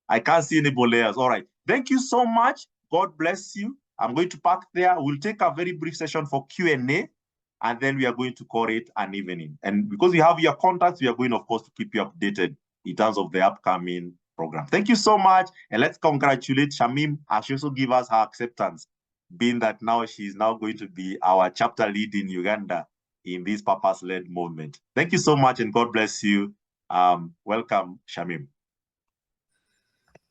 I can't see anybody else. All right. Thank you so much. God bless you. I'm going to park there. We'll take a very brief session for Q&A, and then we are going to call it an evening. And because we have your contacts, we are going, of course, to keep you updated in terms of the upcoming program. Thank you so much. And let's congratulate Shamim as she also give us her acceptance, being that now she's now going to be our chapter lead in Uganda in this purpose-led movement. Thank you so much, and God bless you. Welcome, Shamim.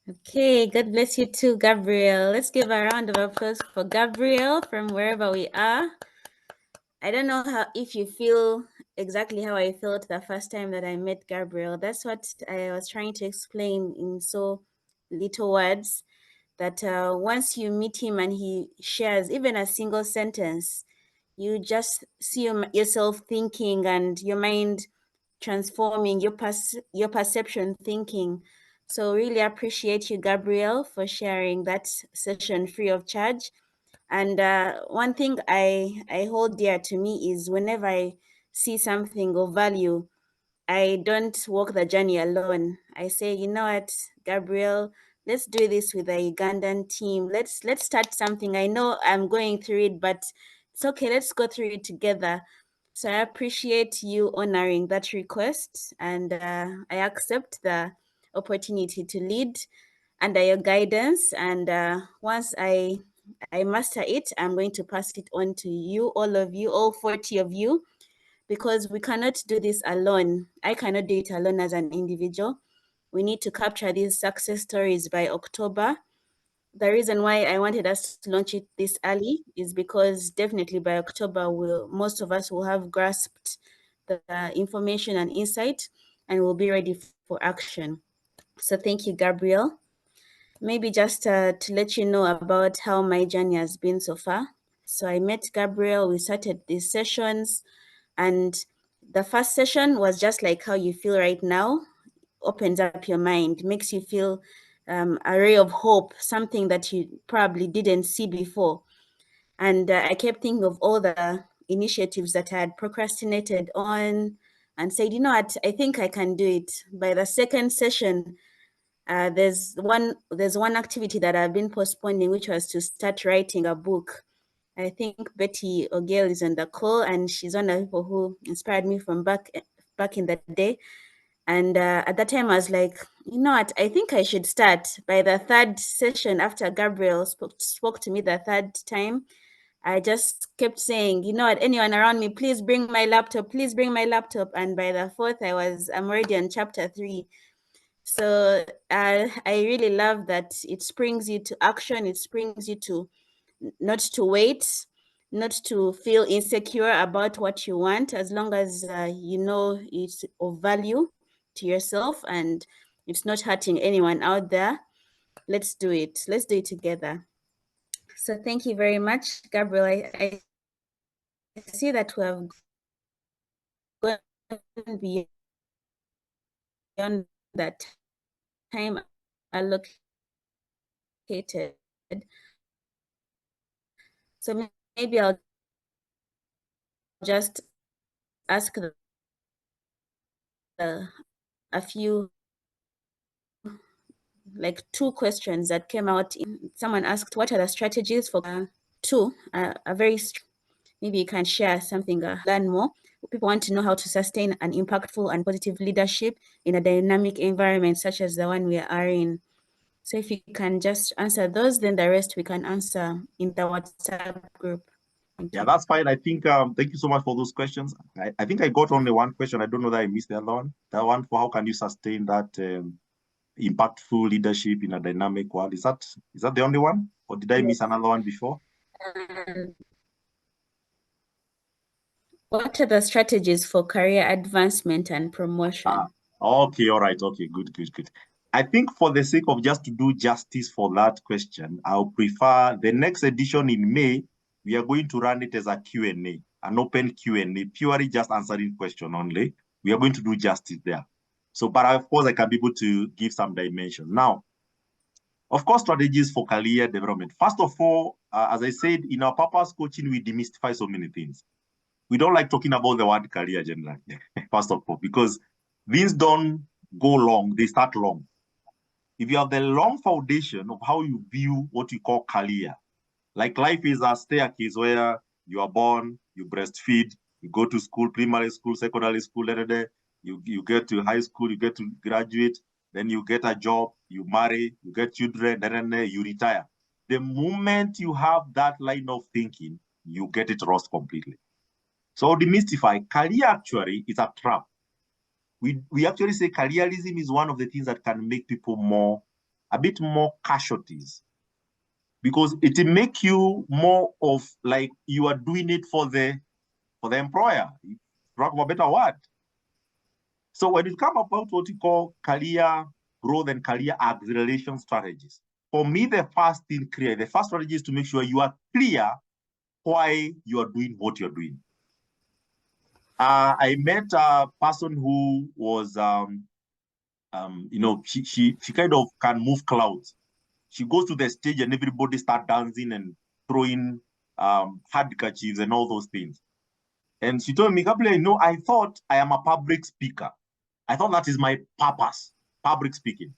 Okay, God bless you too, Gabriel. Let's give a round of applause for Gabriel from wherever we are. I don't know if you feel exactly how I felt the first time that I met Gabriel. That's what I was trying to explain in so little words, that once you meet him and he shares even a single sentence, you just see yourself thinking and your mind transforming, your perception thinking. So really appreciate you, Gabriel, for sharing that session free of charge. And one thing I hold dear to me is whenever I see something of value, I don't walk the journey alone. I say, you know what, Gabriel, let's do this with the Ugandan team. Let's start something. I know I'm going through it, but it's okay. Let's go through it together. So I appreciate you honoring that request, and I accept the opportunity to lead under your guidance. And once I master it, I'm going to pass it on to you, all of you, all 40 of you, because we cannot do this alone. I cannot do it alone as an individual. We need to capture these success stories by October. The reason why I wanted us to launch it this early is because definitely by October, most of us will have grasped the information and insight, and we'll be ready for action. So thank you, Gabriel. Maybe just to let you know about how my journey has been so far. So I met Gabriel, we started these sessions, and the first session was just like how you feel right now, opens up your mind, makes you feel a ray of hope, something that you probably didn't see before. And I kept thinking of all the initiatives that I had procrastinated on and said, you know what, I think I can do it. By the second session, there's one activity that I've been postponing, which was to start writing a book. I think Betty O'Gale is on the call, and she's one of the people who inspired me from back in the day. And at that time, I was like, you know what? I think I should start. By the third session, after Gabriel spoke to me the third time, I just kept saying, you know what? Anyone around me, please bring my laptop. Please bring my laptop. And by the fourth, I'm already on chapter 3. So I really love that it springs you to action. It springs you to not to wait, not to feel insecure about what you want, as long as you know it's of value to yourself and it's not hurting anyone out there. Let's do it. Let's do it together. So thank you very much, Gabriel. I see that we have gone beyond that time allocated. So maybe I'll just ask a few, like 2 questions that came out. Someone asked, what are the strategies for a very, maybe you can share something, learn more. People want to know how to sustain an impactful and positive leadership in a dynamic environment such as the one we are in. So if you can just answer those, then the rest we can answer in the WhatsApp group. Yeah, that's fine. I think, thank you so much for those questions. I think I got only one question. I don't know that I missed the other one. That one for how can you sustain that impactful leadership in a dynamic world? Is that the only one? Or did I miss another one before? What are the strategies for career advancement and promotion? Okay, all right. Okay, good. I think for the sake of just to do justice for that question, I'll prefer the next edition in May. We are going to run it as a Q&A, an open Q&A, purely just answering question only. We are going to do justice there. So, but of course, I can be able to give some dimension. Now, of course, strategies for career development. First of all, as I said, in our purpose coaching, we demystify so many things. we don't like talking about the word career generally, first of all, because these don't go long, they start long. If you have the long foundation of how you view what you call career, like life is a staircase where you are born, you breastfeed, you go to school, primary school, secondary school, you get to high school, you get to graduate, then you get a job, you marry, you get children, then you retire. The moment you have that line of thinking, you get it lost completely. So demystify, career actually is a trap. We actually say careerism is one of the things that can make people a bit more casualties, because it will make you more of like you are doing it for the employer, for lack of a better word. So when it comes about what you call career growth and career acceleration strategies, for me, the first strategy is to make sure you are clear why you are doing what you're doing. I met a person who was, she kind of can move clouds. She goes to the stage and everybody start dancing and throwing handkerchiefs and all those things. And she told me, Gabriel, no, I thought I am a public speaker. I thought that is my purpose, public speaking.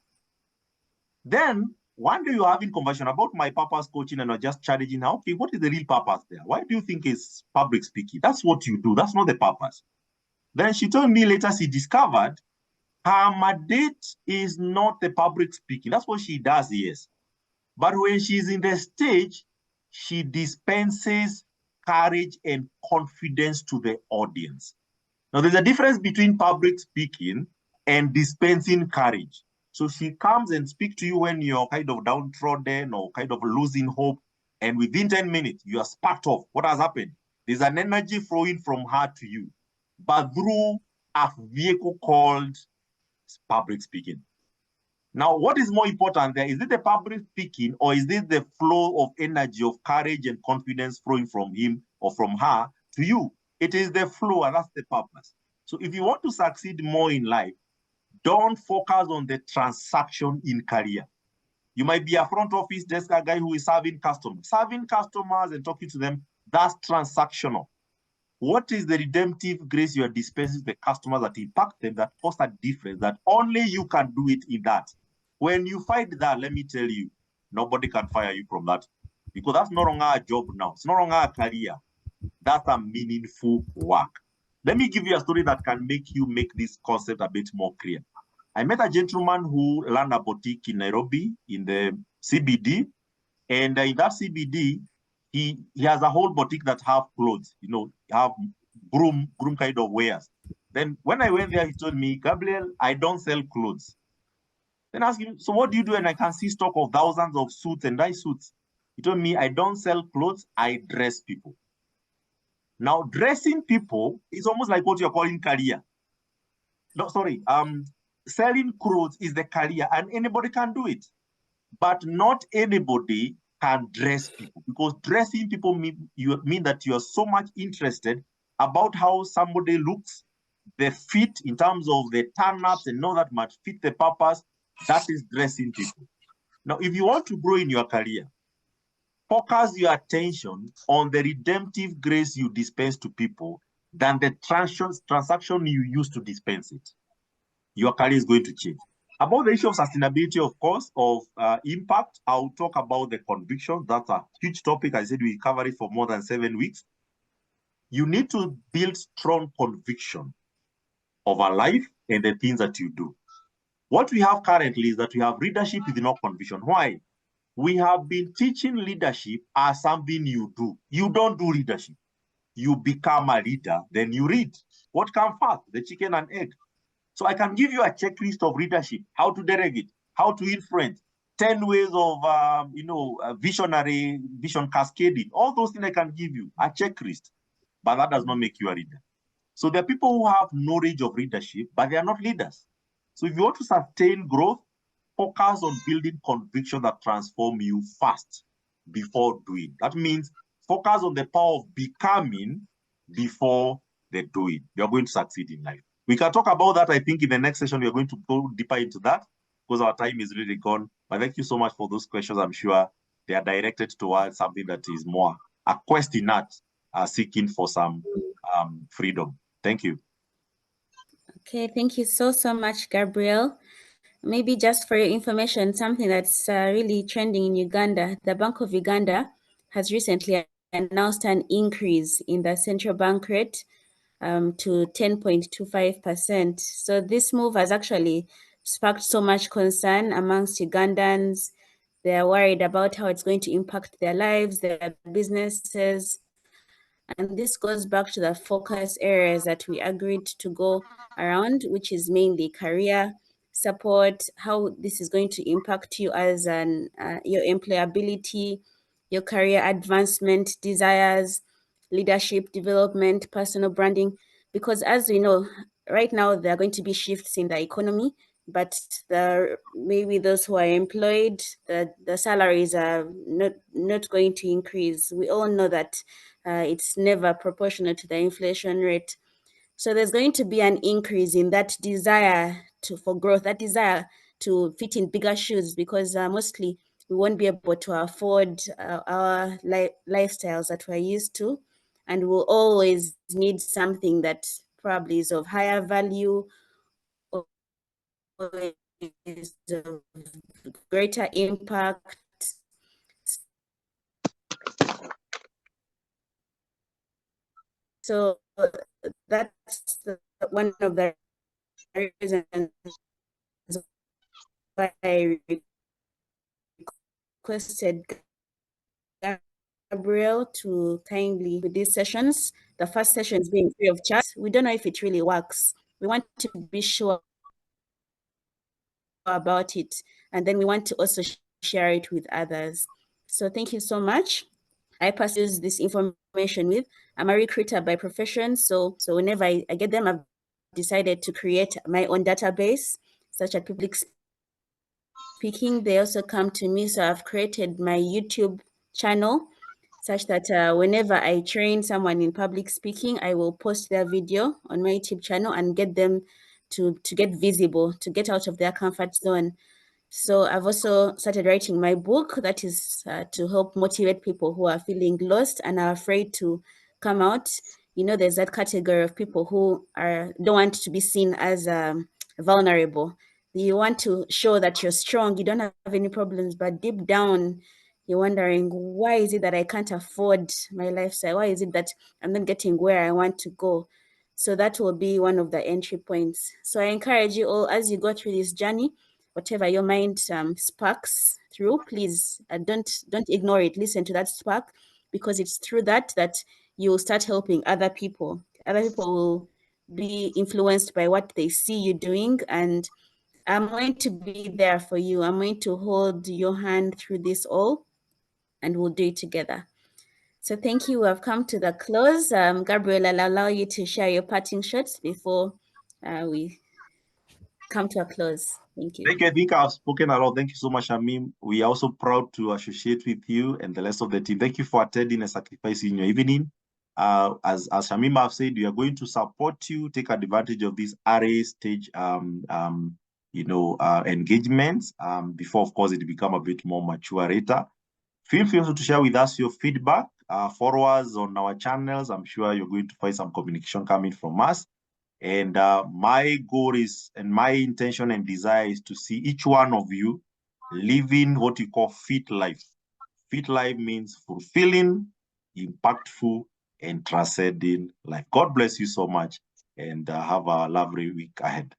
Then one day you're having conversation about my purpose coaching and you're just challenging her, okay, what is the real purpose there? Why do you think it's public speaking? That's what you do. That's not the purpose. Then she told me later she discovered her mandate is not the public speaking. That's what she does, yes. But when she's in the stage, she dispenses courage and confidence to the audience. Now, there's a difference between public speaking and dispensing courage. So she comes and speaks to you when you're kind of downtrodden or kind of losing hope. And within 10 minutes, you are sparked off. What has happened? There's an energy flowing from her to you, but through a vehicle called public speaking. Now, what is more important there? Is it the public speaking, or is it the flow of energy, of courage and confidence flowing from him or from her to you? It is the flow, and that's the purpose. So if you want to succeed more in life, don't focus on the transaction in career. You might be a front office desk guy who is serving customers. Serving customers and talking to them, that's transactional. What is the redemptive grace you are dispensing to the customers that impact them, that cause a difference, that only you can do it in that? When you find that, let me tell you, nobody can fire you from that, because that's no longer a job now. It's no longer a career. That's a meaningful work. Let me give you a story that can make you make this concept a bit more clear. I met a gentleman who ran a boutique in Nairobi in the CBD, and in that CBD, he has a whole boutique that have clothes, have groom kind of wares. Then when I went there, he told me, Gabriel, I don't sell clothes. Then I asked him, so what do you do? And I can see stock of thousands of suits and nice suits. He told me, I don't sell clothes, I dress people. Now, dressing people is almost like what you're calling career. No, sorry. Selling clothes is the career, and anybody can do it. But not anybody can dress people, because dressing people mean that you are so much interested about how somebody looks, the fit in terms of the turn-ups and all that might fit the purpose. That is dressing people. Now, if you want to grow in your career, focus your attention on the redemptive grace you dispense to people than the transaction you use to dispense it. Your career is going to change. About the issue of sustainability, of course, of impact, I'll talk about the conviction. That's a huge topic. I said we cover it for more than 7 weeks. You need to build strong conviction of our life and the things that you do. What we have currently is that we have leadership with no conviction. Why? We have been teaching leadership as something you do. You don't do leadership. You become a leader, then you lead. What comes first, the chicken and egg? So I can give you a checklist of leadership, how to delegate, how to influence, 10 ways of, vision cascading. All those things I can give you, a checklist, but that does not make you a leader. So there are people who have knowledge of leadership, but they are not leaders. So if you want to sustain growth, focus on building conviction that transform you fast before doing. That means focus on the power of becoming before the doing. You are going to succeed in life. We can talk about that, I think, in the next session. We are going to go deeper into that because our time is really gone. But thank you so much for those questions. I'm sure they are directed towards something that is more a quest in that, seeking for some freedom. Thank you. Okay, thank you so much, Gabriel. Maybe just for your information, something that's really trending in Uganda, the Bank of Uganda has recently announced an increase in the central bank rate to 10.25%. So this move has actually sparked so much concern amongst Ugandans. They're worried about how it's going to impact their lives, their businesses. And this goes back to the focus areas that we agreed to go around, which is mainly career support, how this is going to impact you as your employability, your career advancement desires, leadership development, personal branding. Because as we know, right now there are going to be shifts in the economy, but maybe those who are employed, the salaries are not going to increase. We all know that it's never proportional to the inflation rate. So there's going to be an increase in that desire for growth, that desire to fit in bigger shoes, because mostly we won't be able to afford our lifestyles that we're used to, and we'll always need something that probably is of higher value or is of greater impact. So that's one of the reasons why I requested Gabriel to kindly with these sessions. The first session is being free of charge. We don't know if it really works. We want to be sure about it, and then we want to also share it with others. So thank you so much. I pursue this information with. I'm a recruiter by profession, so whenever I get them, I've decided to create my own database, such as public speaking. They also come to me, so I've created my YouTube channel, such that whenever I train someone in public speaking, I will post their video on my YouTube channel and get them to get visible, to get out of their comfort zone. So I've also started writing my book that is to help motivate people who are feeling lost and are afraid to come out. You know, there's that category of people who don't want to be seen as vulnerable. You want to show that you're strong, you don't have any problems, but deep down, you're wondering, why is it that I can't afford my lifestyle? Why is it that I'm not getting where I want to go? So that will be one of the entry points. So I encourage you all, as you go through this journey, whatever your mind sparks through, please don't ignore it. Listen to that spark, because it's through that you'll start helping other people. Other people will be influenced by what they see you doing, and I'm going to be there for you. I'm going to hold your hand through this all, and we'll do it together. So thank you. I've come to the close. Gabriel, I'll allow you to share your parting shots before we come to a close. Thank you. Thank you. I think I've spoken a lot. Thank you so much, Shamim. We are also proud to associate with you and the rest of the team. Thank you for attending and sacrificing your evening. As Shamim have said, we are going to support you, take advantage of these RA stage engagements before, of course, it become a bit more mature later. Feel free also to share with us your feedback. Follow us on our channels. I'm sure you're going to find some communication coming from us. And my goal is, and my intention and desire is to see each one of you living what you call fit life. Fit life means fulfilling, impactful, and transcending life. God bless you so much, and have a lovely week ahead.